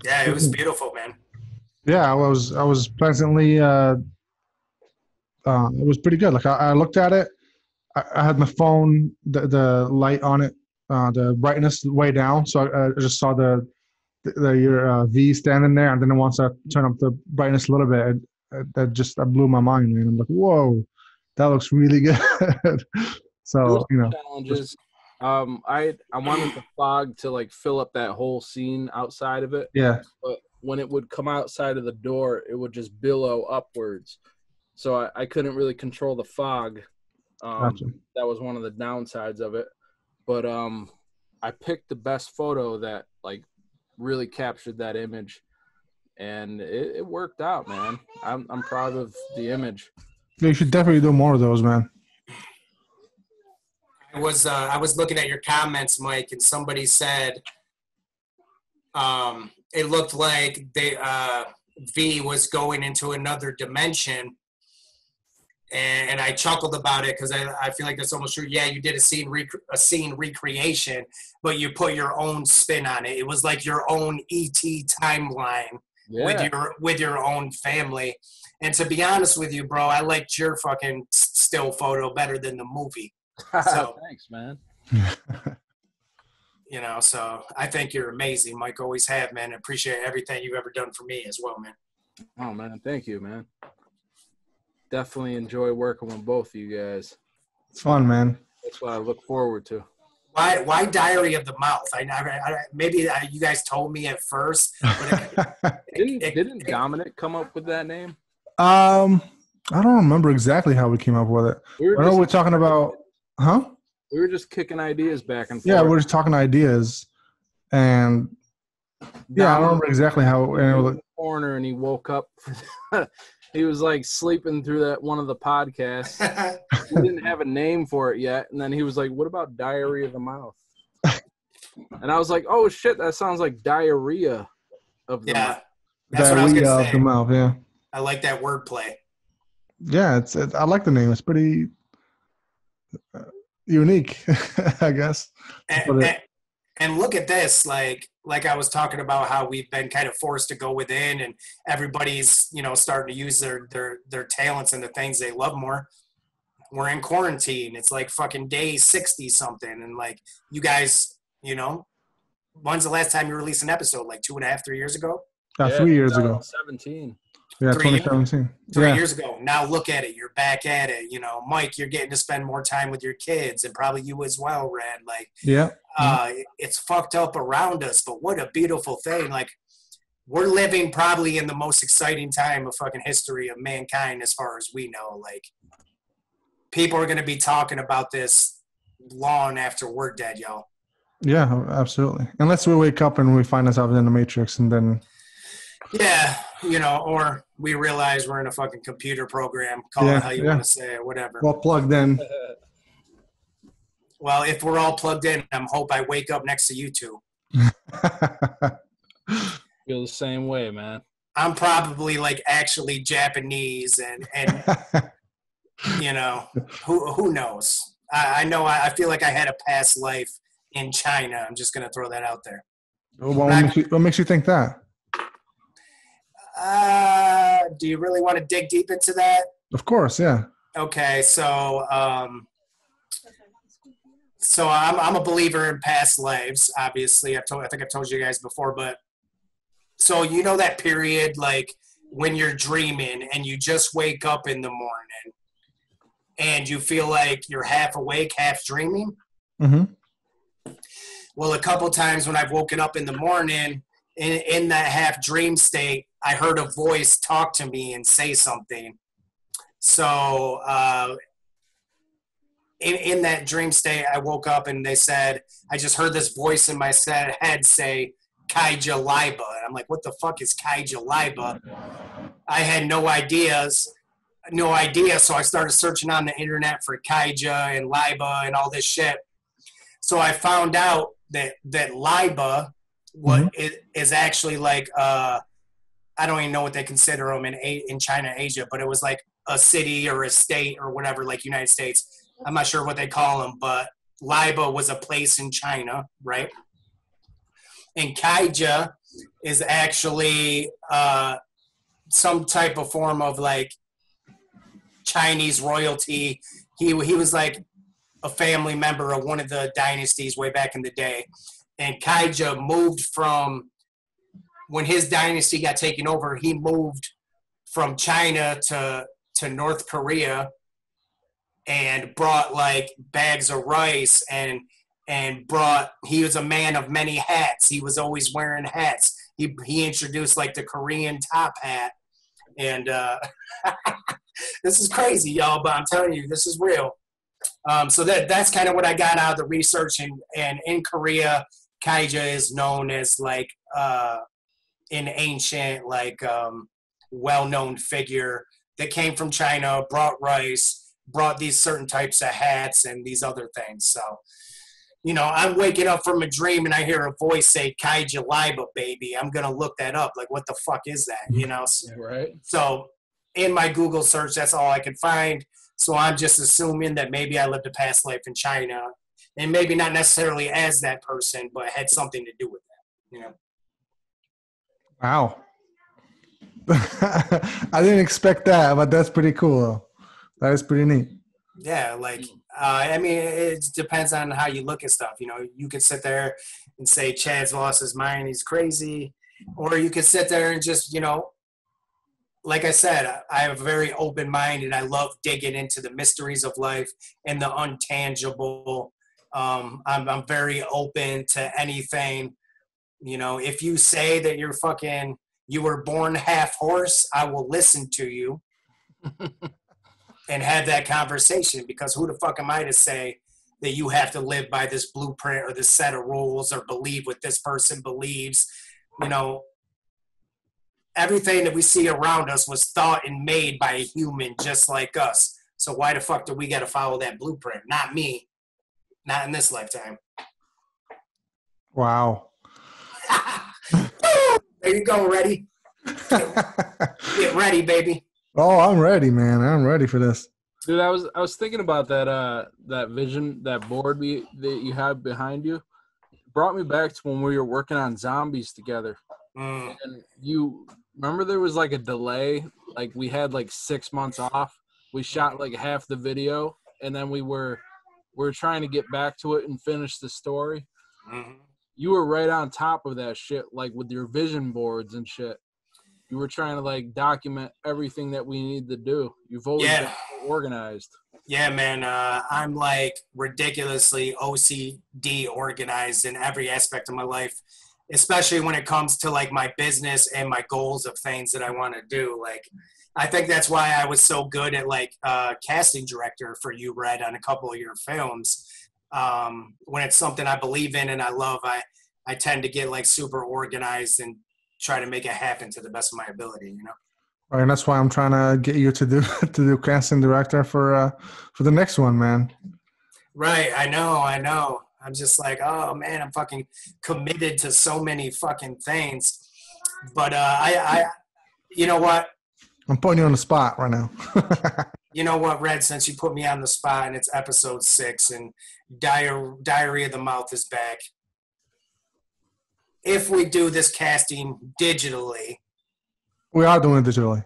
Yeah, it was beautiful, man. Yeah, I was pleasantly. It was pretty good. Like I looked at it. I had my phone, the light on it, the brightness way down, so I just saw the your V standing there, and then once I turn up the brightness a little bit, that blew my mind, man. I'm like, whoa, that looks really good. So challenges. I wanted the fog to like fill up that whole scene outside of it. Yeah. But when it would come outside of the door, it would just billow upwards. So I couldn't really control the fog. Gotcha. That was one of the downsides of it. But I picked the best photo that like really captured that image, and it worked out, man. I'm proud of the image. Yeah, you should definitely do more of those, man. I was looking at your comments, Mike, and somebody said it looked like V was going into another dimension. And I chuckled about it because I feel like that's almost true. Yeah, you did a scene recreation, but you put your own spin on it. It was like your own ET timeline with your own family. And to be honest with you, bro, I liked your fucking still photo better than the movie. So, thanks, man. So I think you're amazing, Mike. Always have, man. I appreciate everything you've ever done for me as well, man. Oh, man. Thank you, man. Definitely enjoy working with both of you guys. It's fun, man. That's what I look forward to. Why Diary of the Mouth? Maybe you guys told me at first. But didn't Dominic come up with that name? I don't remember exactly how we came up with it. I know we're talking about, huh? We were just kicking ideas back and forth. Yeah, we're just talking ideas, and yeah, I don't remember exactly how. He was in the corner, and he woke up. He was like sleeping through that one of the podcasts. We didn't have a name for it yet, and then he was like, "What about Diary of the Mouth?" And I was like, "Oh shit, that sounds like diarrhea of the mouth." That's what I was gonna say. Of the mouth, yeah. I like that wordplay. Yeah, I like the name. It's pretty unique, I guess. And look at this, like I was talking about how we've been kind of forced to go within, and everybody's starting to use their talents and the things they love more. We're in quarantine. It's like fucking day 60 something, and like you guys, when's the last time you released an episode? Like 2.5, 3 years ago? 3 years ago. 17. Yeah, 2017. 3 years ago. Now look at it. You're back at it. Mike, you're getting to spend more time with your kids, and probably you as well, Red. Like, yeah. It's fucked up around us, but what a beautiful thing. Like, we're living probably in the most exciting time of fucking history of mankind as far as we know. Like, people are going to be talking about this long after we're dead, y'all. Yeah, absolutely. Unless we wake up and we find ourselves in the Matrix, and then... Yeah, or we realize we're in a fucking computer program. Call it how you want to say it, whatever. Well, plugged in. Well, if we're all plugged in, I hope I wake up next to you two. Feel the same way, man. I'm probably like actually Japanese, and who knows? I know. I feel like I had a past life in China. I'm just gonna throw that out there. What makes you think that? Do you really want to dig deep into that? Of course, yeah. Okay, so I'm a believer in past lives. Obviously, I think I've told you guys before, but so that period, like when you're dreaming and you just wake up in the morning and you feel like you're half awake, half dreaming. Mm-hmm. Well, a couple times when I've woken up in the morning in that half dream state, I heard a voice talk to me and say something. So in that dream state, I woke up and they said, I just heard this voice in my head say, Kaija Liba. And I'm like, what the fuck is Kaija Liba? I had no idea. So I started searching on the internet for Kaija and Liba and all this shit. So I found out that Liba is actually like I don't even know what they consider them in China, Asia, but it was like a city or a state or whatever, like United States. I'm not sure what they call them, but Liba was a place in China, right? And Kaija is actually some type of form of like Chinese royalty. He was like a family member of one of the dynasties way back in the day. And Kaija moved from when his dynasty got taken over, he moved from China to North Korea and brought like bags of rice and he was a man of many hats. He was always wearing hats. He introduced like the Korean top hat. And this is crazy, y'all, but I'm telling you, this is real. So that's kind of what I got out of the research. And in Korea, Kaija is known as like an ancient, like well-known figure that came from China, brought rice, brought these certain types of hats and these other things. So, you know, I'm waking up from a dream and I hear a voice say Kaija Liba, baby. I'm going to look that up. Like, what the fuck is that? You know? Right. So in my Google search, that's all I could find. So I'm just assuming that maybe I lived a past life in China and maybe not necessarily as that person, but had something to do with that, you know? Wow. I didn't expect that, but that's pretty cool. That is pretty neat. Yeah, like, I mean, it depends on how you look at stuff. You know, you could sit there and say Chad's lost his mind, he's crazy. Or you could sit there and just, you know, like I said, I have a very open mind and I love digging into the mysteries of life and the untangible. I'm very open to anything. You know, if you say that you were born half horse, I will listen to you and have that conversation, because who the fuck am I to say that you have to live by this blueprint or this set of rules or believe what this person believes. You know, everything that we see around us was thought and made by a human just like us. So why the fuck do we got to follow that blueprint? Not me. Not in this lifetime. Wow. There you go, ready? Get ready, baby. Oh, I'm ready, man. I'm ready for this. Dude, I was thinking about that vision, that board that you have behind you. It brought me back to when we were working on zombies together. And you remember there was like a delay, like we had like 6 months off. We shot like half the video, and then we were trying to get back to it and finish the story. Mm-hmm. You were right on top of that shit, like with your vision boards and shit. You were trying to like document everything that we need to do. You've always been so organized. Yeah, man. I'm like ridiculously OCD organized in every aspect of my life, especially when it comes to like my business and my goals of things that I want to do. Like, I think that's why I was so good at like casting director for you, Red, on a couple of your films. When it's something I believe in and I love, I tend to get like super organized and try to make it happen to the best of my ability, you know? Right, and that's why I'm trying to get you to do casting director for the next one, man. Right, I know. I'm just like, oh man, I'm fucking committed to so many fucking things. But I you know what? I'm putting you on the spot right now. You know what, Red, since you put me on the spot and it's episode 6 and Diarrhea of the Mouth is back. If we do this casting digitally. We are doing it digitally.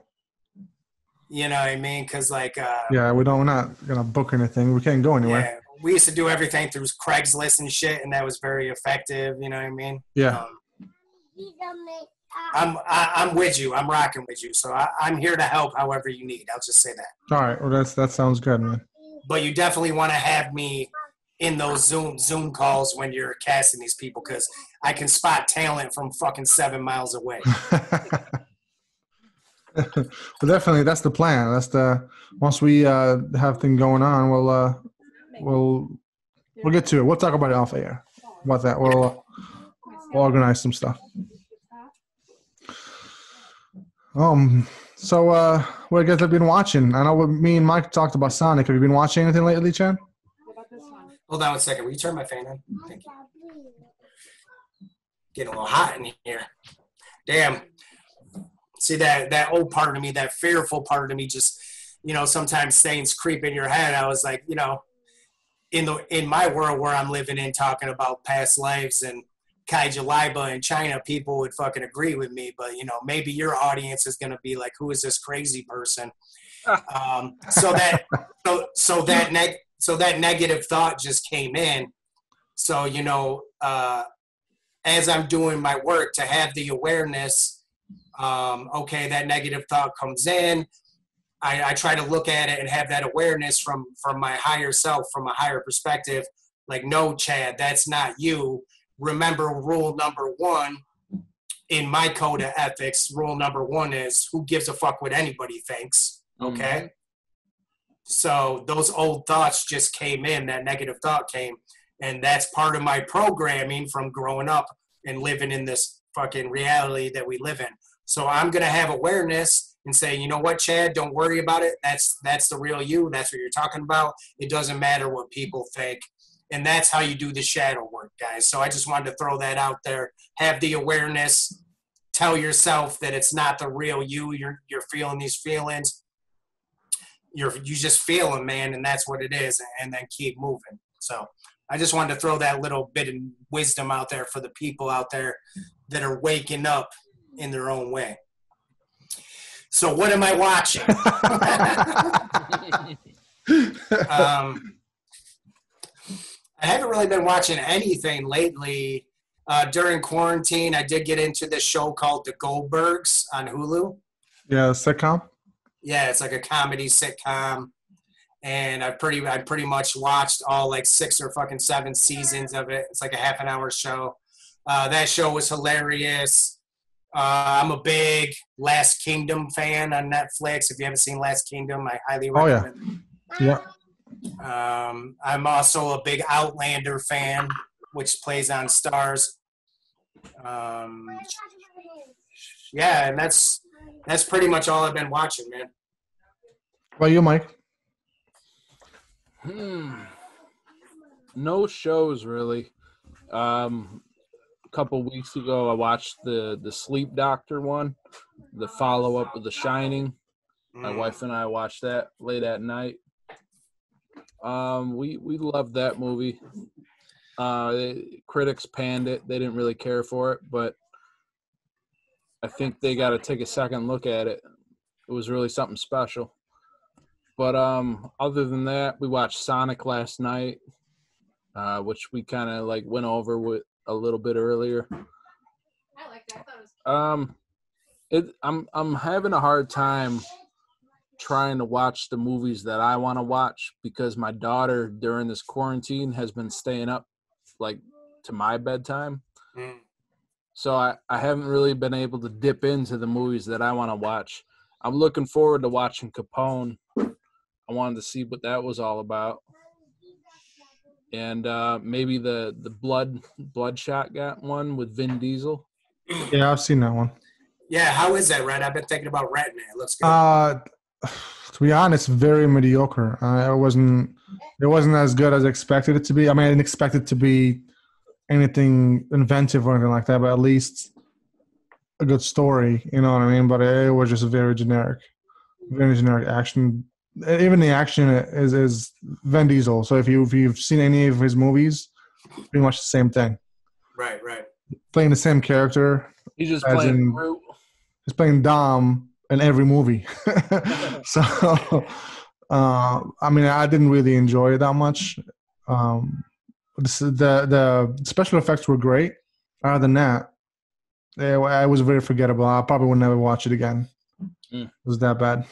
You know what I mean? Because like... yeah, we're not going to book anything. We can't go anywhere. Yeah, we used to do everything through Craigslist and shit, and that was very effective. You know what I mean? Yeah. I'm with you. I'm rocking with you. So I'm here to help however you need. I'll just say that. All right. Well, that sounds good, man. But you definitely want to have me in those Zoom calls when you're casting these people, because I can spot talent from fucking 7 miles away. Well, definitely, that's the plan. Once we have things going on, we'll get to it. We'll talk about it off air. About that, we'll organize some stuff. So what guys have been watching? I know me and Mike talked about Sonic. Have you been watching anything lately, Chad? Hold on 1 second. Will you turn my fan on? Thank you. Getting a little hot in here. Damn. See, that old part of me, that fearful part of me, just, you know, sometimes things creep in your head. I was like, you know, in my world where I'm living in, talking about past lives and Kaija Liba in China, people would fucking agree with me. But, you know, maybe your audience is going to be like, who is this crazy person? So that negative thought just came in. So, you know, as I'm doing my work to have the awareness. Okay, that negative thought comes in. I try to look at it and have that awareness from my higher self, from a higher perspective. Like, no, Chad, that's not you. Remember rule number 1 in my code of ethics. Rule number 1 is who gives a fuck what anybody thinks. Okay. Mm-hmm. So those old thoughts just came in, that negative thought came. And that's part of my programming from growing up and living in this fucking reality that we live in. So I'm going to have awareness and say, you know what, Chad, don't worry about it. That's the real you. That's what you're talking about. It doesn't matter what people think. And that's how you do the shadow work, guys. So I just wanted to throw that out there. Have the awareness. Tell yourself that it's not the real you. You're feeling these feelings. You just feel them, man, and that's what it is. And then keep moving. So I just wanted to throw that little bit of wisdom out there for the people out there that are waking up in their own way. So what am I watching? I haven't really been watching anything lately. During quarantine, I did get into this show called The Goldbergs on Hulu. Yeah, sitcom? Yeah, it's like a comedy sitcom. And I pretty much watched all like 6 or fucking 7 seasons of it. It's like a half an hour show. That show was hilarious. I'm a big Last Kingdom fan on Netflix. If you haven't seen Last Kingdom, I highly recommend it. Yeah. I'm also a big Outlander fan, which plays on Stars. Yeah, and that's pretty much all I've been watching, man. What about you, Mike? No shows really. A couple weeks ago, I watched the Sleep Doctor one, the follow-up of The Shining. My wife and I watched that late at night. We loved that movie. Critics panned it. They didn't really care for it, but I think they got to take a second look at it. It was really something special. But other than that, we watched Sonic last night, which we kind of like went over with a little bit earlier. I like that. I thought it was I'm having a hard time trying to watch the movies that I want to watch because my daughter during this quarantine has been staying up like to my bedtime. So I haven't really been able to dip into the movies that I want to watch. I'm looking forward to watching Capone. I wanted to see what that was all about. And maybe the Bloodshot got one with Vin Diesel. Yeah, I've seen that one. Yeah, how is that, Red? I've been thinking about renting it. It looks good. To be honest, very mediocre. It wasn't as good as I expected it to be. I mean, I didn't expect it to be anything inventive or anything like that, but at least a good story, you know what I mean? But it was just very generic action. Even the action is Vin Diesel. So if you've seen any of his movies, pretty much the same thing. Right. Playing the same character. He's just playing Groot. He's playing Dom in every movie. So, I mean, I didn't really enjoy it that much. The special effects were great. Other than that, it was very forgettable. I probably would never watch it again. It was that bad.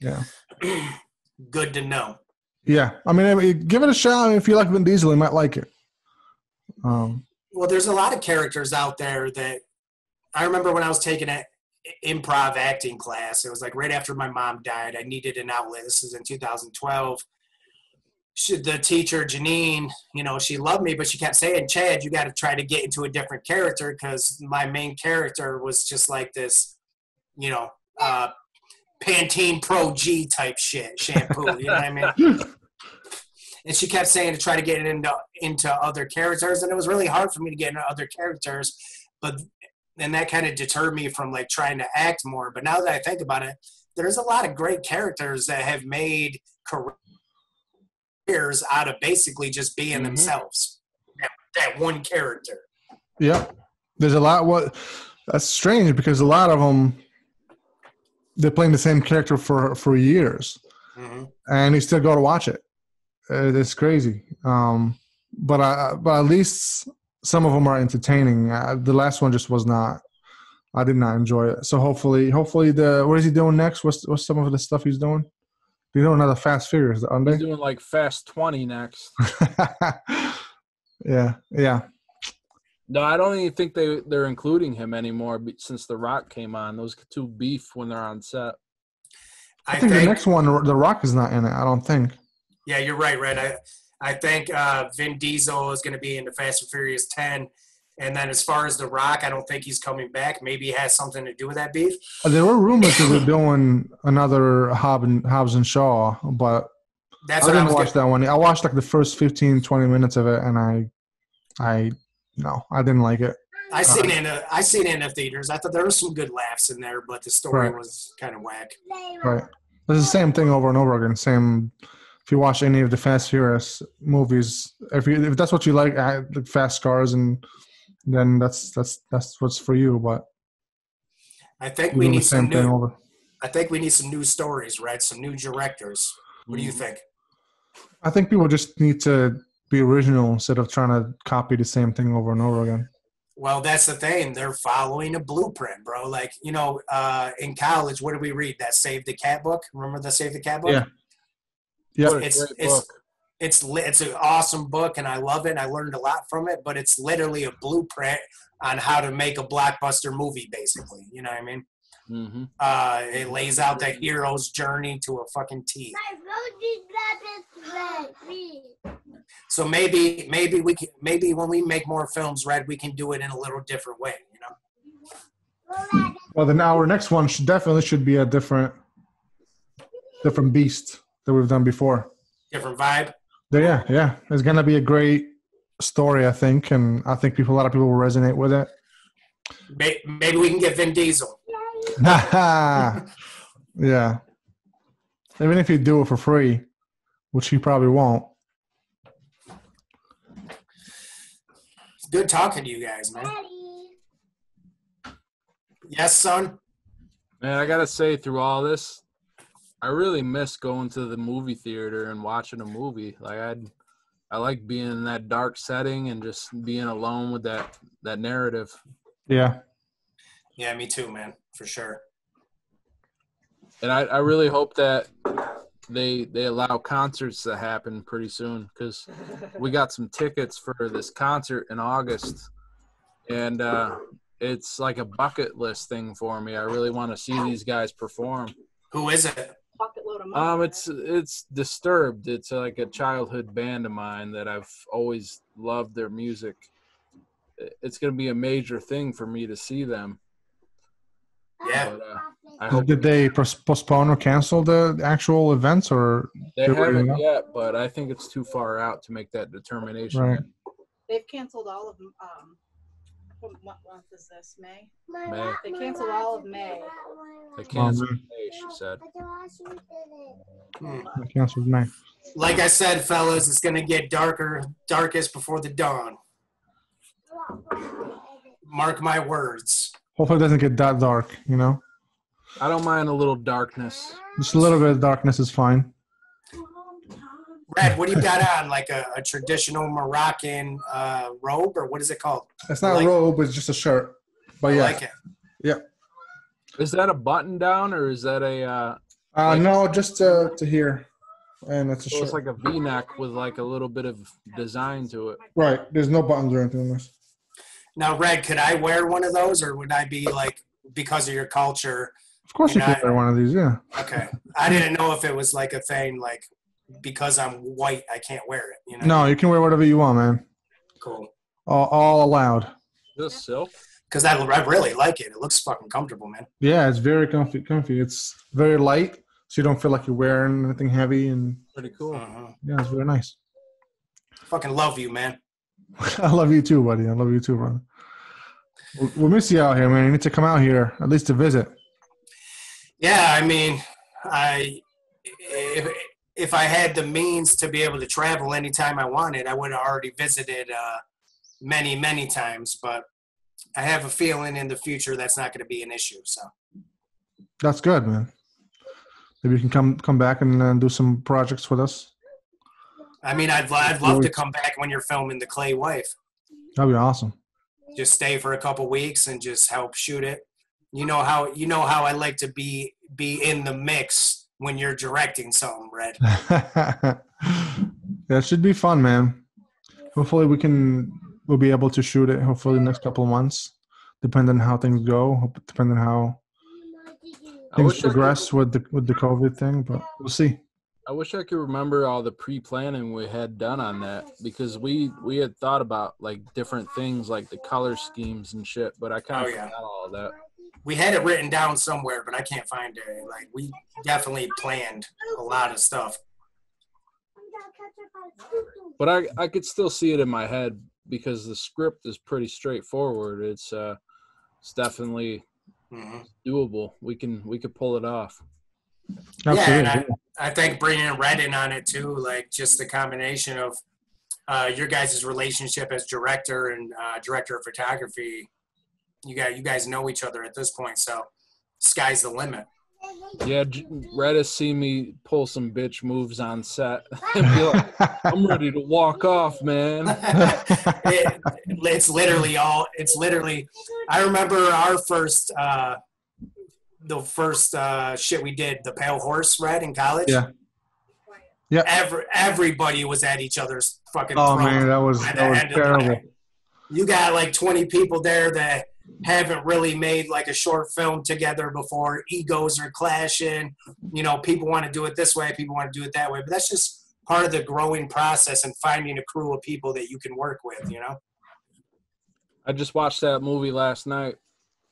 Yeah. Good to know. Yeah. I mean, give it a shot. I mean, if you like Vin Diesel, you might like it. Well, there's a lot of characters out there that I remember when I was taking an improv acting class. It was like right after my mom died. I needed an outlet. This is in 2012. The teacher, Janine, she loved me, but she kept saying, Chad, you got to try to get into a different character because my main character was just like this, Pantene Pro G type shit, shampoo, you know what I mean? And she kept saying to try to get into other characters, and it was really hard for me to get into other characters, and that kind of deterred me from like trying to act more. But now that I think about it, there's a lot of great characters that have made careers out of basically just being themselves. That one character. Yeah. There's a lot. That's strange because a lot of them, they're playing the same character for years, and you still go to watch it. It's crazy. But at least some of them are entertaining. The last one just was not. I did not enjoy it. So hopefully, what is he doing next? What's some of the stuff he's doing? He's doing another Fast Furious, aren't He's they? doing like Fast 20 next. Yeah. No, I don't even think they're including him anymore since The Rock came on. Those two beef when they're on set. I think the next one, The Rock is not in it. I don't think. Yeah, you're right, Red. I think Vin Diesel is going to be in the Fast and Furious 10. And then as far as The Rock, I don't think he's coming back. Maybe it has something to do with that beef. There were rumors that they're doing another Hobbs and Shaw, but I didn't watch that one. I watched like the first 15, 20 minutes of it, and I didn't like it. I seen it in the theaters. I thought there was some good laughs in there, but the story was kind of whack. Right. It's the same thing over and over again. Same. If you watch any of the Fast Furious movies, if that's what you like fast cars, and then that's what's for you. But I think we need some new. I think we need some new stories, right? Some new directors. What do you think? I think people just need to be original instead of trying to copy the same thing over and over again. Well, that's the thing. They're following a blueprint, bro. Like, in college, what did we read? That Save the Cat book? Remember the Save the Cat book? Yeah. Yeah. It's an awesome book, and I love it. And I learned a lot from it, but it's literally a blueprint on how to make a blockbuster movie, basically. You know what I mean? Mm-hmm. It lays out the hero's journey to a fucking T. So maybe when we make more films, Red, we can do it in a little different way, you know. Well, then our next one should be a different beast that we've done before. Different vibe. Yeah. It's gonna be a great story, I think, and I think a lot of people will resonate with it. Maybe we can get Vin Diesel. Yeah. Even if you do it for free, which you probably won't. It's good talking to you guys, man. Yes, son? Man, I gotta say, through all this, I really miss going to the movie theater and watching a movie. Like I like being in that dark setting and just being alone with that narrative. Yeah. Yeah, me too, man, for sure. And I really hope that they allow concerts to happen pretty soon, because we got some tickets for this concert in August, and it's like a bucket list thing for me. I really want to see these guys perform. Who is it? It's Disturbed. It's like a childhood band of mine that I've always loved their music. It's going to be a major thing for me to see them. Yeah. But, did they postpone or cancel the actual events, or they haven't yet? But I think it's too far out to make that determination. Right. They've canceled all of them. What month is this? May. May. They canceled all of May. They canceled May, she said. They canceled May. Like I said, fellas, it's gonna get darkest before the dawn. Mark my words. Hopefully it doesn't get that dark, you know? I don't mind a little darkness. Just a little bit of darkness is fine. Red, what do you got on? Like a traditional Moroccan robe, or what is it called? It's not a robe, it's just a shirt. But I like it. Yeah. Is that a button down, or is that a no, just to here. And it's a shirt. It's like a V-neck with like a little bit of design to it. Right. There's no buttons or anything on this. Now, Red, could I wear one of those, or would I be like, because of your culture? Of course you can wear one of these, yeah. Okay. I didn't know if it was like a thing, like, because I'm white, I can't wear it. You know? No, you can wear whatever you want, man. Cool. All allowed. Is this silk? Because I really like it. It looks fucking comfortable, man. Yeah, it's very comfy. It's very light, so you don't feel like you're wearing anything heavy. And pretty cool. Yeah, it's very nice. Fucking love you, man. I love you too, buddy. I love you too, brother. We'll miss you out here, man. You need to come out here, at least to visit. Yeah, I mean, if I had the means to be able to travel anytime I wanted, I would have already visited many, many times. But I have a feeling in the future that's not going to be an issue. So that's good, man. Maybe you can come back and do some projects with us. I mean, I'd love to come back when you're filming The Clay Wife. That'd be awesome. Just stay for a couple weeks and just help shoot it. You know how I like to be in the mix when you're directing something, Red. That should be fun, man. Hopefully we'll be able to shoot it hopefully the next couple of months, depending on how things go, depending on how things progress with the COVID thing, but we'll see. I wish I could remember all the pre-planning we had done on that, because we had thought about like different things like the color schemes and shit, but I kind of forgot all of that. We had it written down somewhere, but I can't find it. Like, we definitely planned a lot of stuff. But I could still see it in my head because the script is pretty straightforward. It's definitely doable. We could pull it off. Absolutely. Yeah, and I think bringing Red in on it too, like just the combination of your guys' relationship as director and director of photography. You guys know each other at this point, so sky's the limit. Yeah, Red has seen me pull some bitch moves on set and be like, I'm ready to walk off, man. It's literally I remember our first the first shit we did, the Pale Horse, Red, in college. Yeah. Everybody was at each other's fucking Oh throat. man, that was terrible. You got like 20 people there that haven't really made like a short film together before. Egos are clashing. You know, people want to do it this way, people want to do it that way. But that's just part of the growing process and finding a crew of people that you can work with, you know? I just watched that movie last night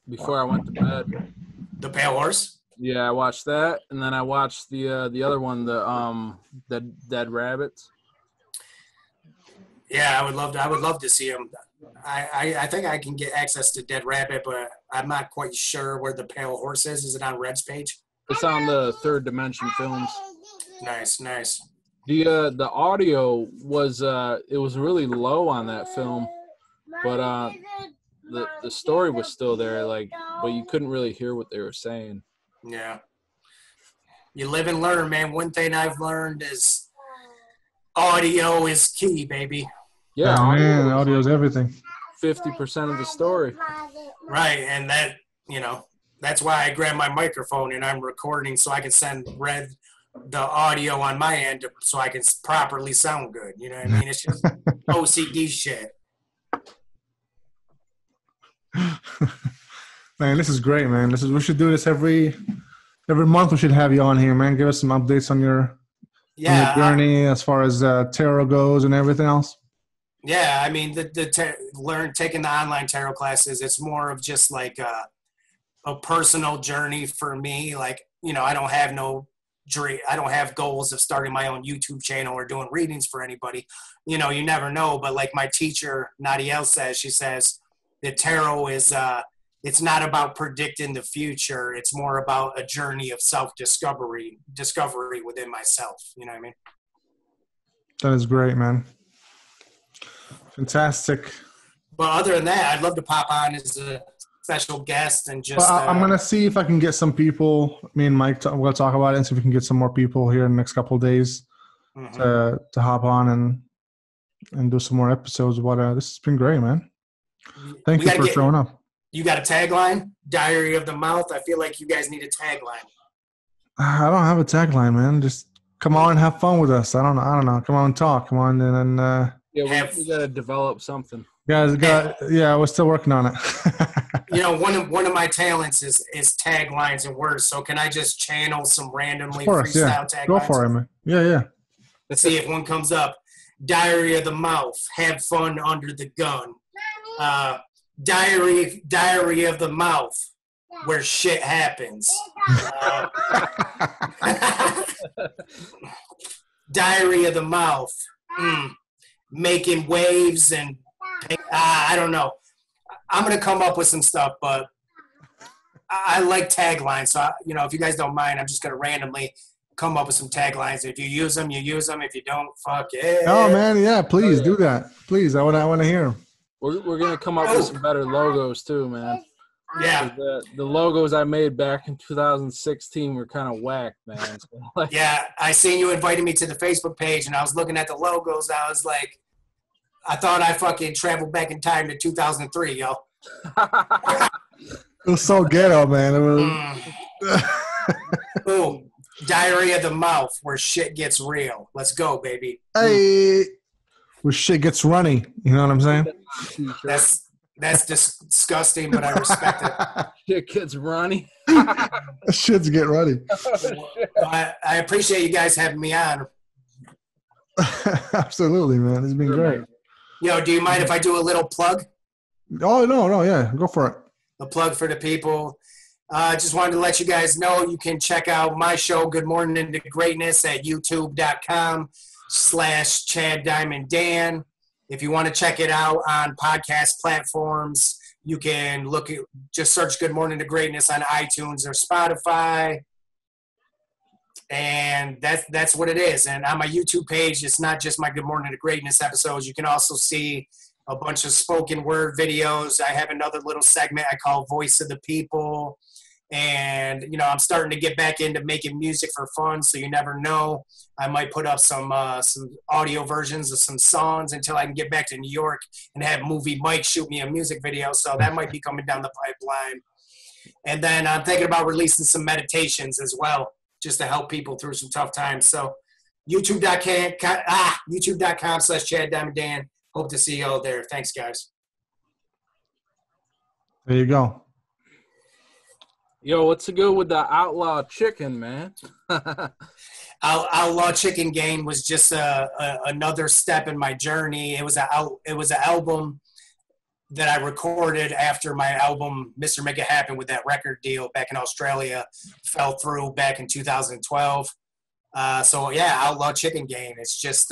before I went to bed. The Pale Horse? Yeah, I watched that, and then I watched the other one, the Dead Rabbits. Yeah, I would love to see him. I think I can get access to Dead Rabbit, but I'm not quite sure where the Pale Horse is. Is it on Red's page? It's on the Third Dimension Films. Nice. The audio was it was really low on that film, but the story was still there, like, but you couldn't really hear what they were saying. Yeah. You live and learn, man. One thing I've learned is audio is key, baby. Yeah, audio is everything. 50% of the story. Right, and that, you know, that's why I grabbed my microphone and I'm recording so I can send Red the audio on my end so I can properly sound good. You know what I mean? It's just OCD shit. Man, this is great, man. We should do this every month. We should have you on here, man. Give us some updates on your journey as far as tarot goes and everything else. Yeah, I mean, taking the online tarot classes, it's more of just like a personal journey for me. Like, you know, I don't have no dream. I don't have goals of starting my own YouTube channel or doing readings for anybody. You know, you never know. But like my teacher, Nadiel, says, she says that tarot is it's not about predicting the future. It's more about a journey of discovery within myself. You know what I mean? That is great, man. Fantastic. But other than that, I'd love to pop on as a special guest and just. I'm gonna see if I can get some people. Me and Mike, we'll talk about it and see if we can get some more people here in the next couple of days to hop on and do some more episodes. But this has been great, man. Thank you for showing up. You got a tagline? Diary of the Mouth. I feel like you guys need a tagline. I don't have a tagline, man. Just come on and have fun with us. I don't know. Come on and talk. Come on and then. Yeah, we got to develop something. Guys, we're still working on it. You know, one of my talents is taglines and words. So can I just channel some randomly freestyle taglines? Go for it, man. Yeah. Let's see if one comes up. Diary of the Mouth. Have fun under the gun. Diary of the Mouth, where shit happens. Diary of the Mouth. Making waves and I don't know. I'm gonna come up with some stuff, but I like taglines. So if you guys don't mind, I'm just gonna randomly come up with some taglines. If you use them, you use them. If you don't, fuck it. Oh man, yeah, please do that. Please, I want to hear them. We're gonna come up with some better logos too, man. Yeah. The logos I made back in 2016 were kind of whack, man. Yeah, I seen you invited me to the Facebook page, and I was looking at the logos. I was like, I thought I fucking traveled back in time to 2003, yo. It was so ghetto, man. It was. Boom. Diarrhea of the mouth, where shit gets real. Let's go, baby. Hey, where shit gets runny. You know what I'm saying? That's disgusting, but I respect it. Shit gets runny. Shit's get runny. I appreciate you guys having me on. Absolutely, man. It's been great. Yo, do you mind if I do a little plug? Oh, no, yeah. Go for it. A plug for the people. Just wanted to let you guys know you can check out my show, Good Morning Into Greatness, at youtube.com/Chad Diamond Dan. If you want to check it out on podcast platforms, you can just search Good Morning to Greatness on iTunes or Spotify. And that's what it is. And on my YouTube page, it's not just my Good Morning to Greatness episodes. You can also see a bunch of spoken word videos. I have another little segment I call Voice of the People. And, I'm starting to get back into making music for fun, so you never know. I might put up some audio versions of some songs until I can get back to New York and have Movie Mike shoot me a music video. So that might be coming down the pipeline. And then I'm thinking about releasing some meditations as well, just to help people through some tough times. So youtube.com/Chad Diamond Dan. Hope to see you all there. Thanks, guys. There you go. Yo, what's the good with the Outlaw Chicken, man? Outlaw Chicken Gang was just another step in my journey. It was an album that I recorded after my album Mr. Make It Happen with that record deal back in Australia fell through back in 2012. Outlaw Chicken Gang. It's just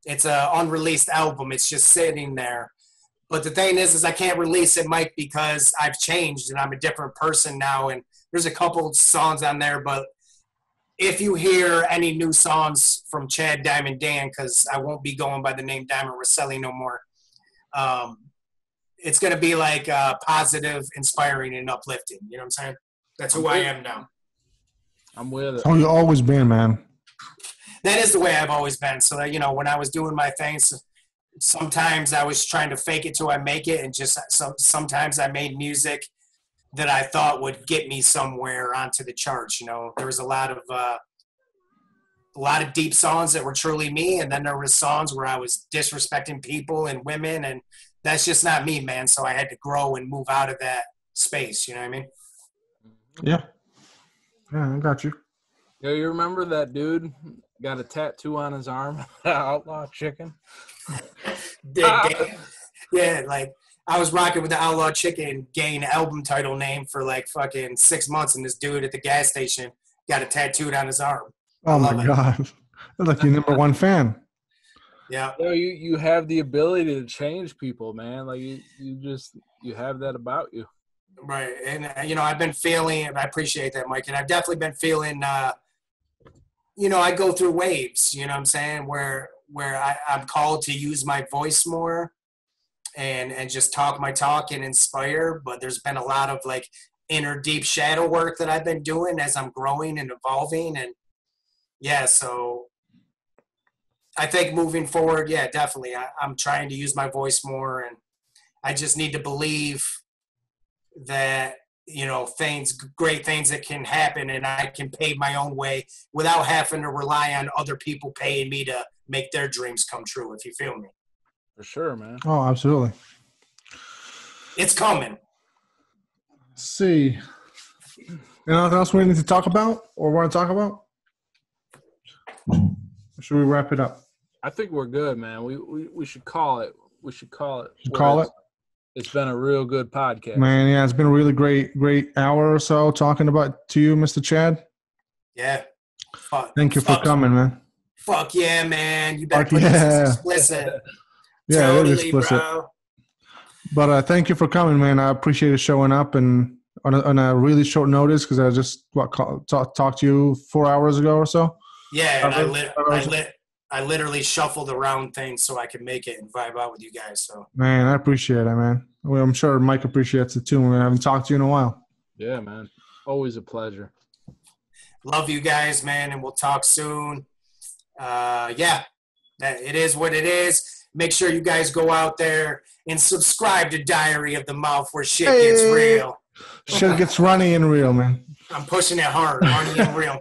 it's an unreleased album. It's just sitting there. But the thing is I can't release it, Mike, because I've changed and I'm a different person now. And there's a couple songs on there, but if you hear any new songs from Chad Diamond Dan, because I won't be going by the name Diamond Rosselli no more, it's going to be like positive, inspiring, and uplifting. You know what I'm saying? That's who I am now. I'm with it. Oh, you've always been, man. That is the way I've always been. So that, when I was doing my things, sometimes I was trying to fake it till I make it, and just sometimes I made music that I thought would get me somewhere onto the charts. There was a lot of deep songs that were truly me, and then there were songs where I was disrespecting people and women, and that's just not me, man. So I had to grow and move out of that space. You know what I mean? Yeah, I got you. Yo, you remember that dude got a tattoo on his arm? Outlaw Chicken. Yeah, like I was rocking with the Outlaw Chicken Gang album title name for like fucking 6 months, and this dude at the gas station got it tattooed on his arm. Oh my God. You're like your number one fan. Yeah. You have the ability to change people, man. Like you have that about you. Right. And I've been feeling, I appreciate that, Mike, and I've definitely been feeling I go through waves, you know what I'm saying, where I'm called to use my voice more and just talk my talk and inspire. But there's been a lot of like inner deep shadow work that I've been doing as I'm growing and evolving. And yeah, so I think moving forward, yeah, definitely. I'm trying to use my voice more, and I just need to believe that, great things that can happen, and I can pave my own way without having to rely on other people paying me to make their dreams come true, if you feel me. For sure, man. Oh, absolutely. It's coming. Let's see. Anything else we need to talk about or want to talk about? Or should we wrap it up? I think we're good, man. We should call it. We should call it. Call it? It's been a real good podcast. Man, yeah, it's been a really great hour or so talking to you, Mr. Chad. Yeah. Thank you for coming, man. Fuck yeah, man. You better put this explicit. Yeah, totally, it is explicit. bro. But thank you for coming, man. I appreciate you showing up and on a really short notice, because I just talked to you 4 hours ago or so. Yeah, and I literally shuffled around things so I could make it and vibe out with you guys. So man, I appreciate it, man. Well, I'm sure Mike appreciates it too. I haven't talked to you in a while. Yeah, man. Always a pleasure. Love you guys, man, and we'll talk soon. It is what it is. Make sure you guys go out there and subscribe to Diary of the Mouth, where shit gets real. Shit gets runny and real, man. I'm pushing it hard, runny and real.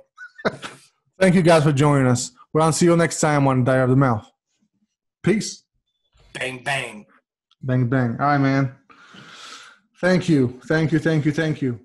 Thank you guys for joining us. We'll see you next time on Diary of the Mouth. Peace. Bang, bang. Bang, bang. All right, man. Thank you. Thank you. Thank you. Thank you.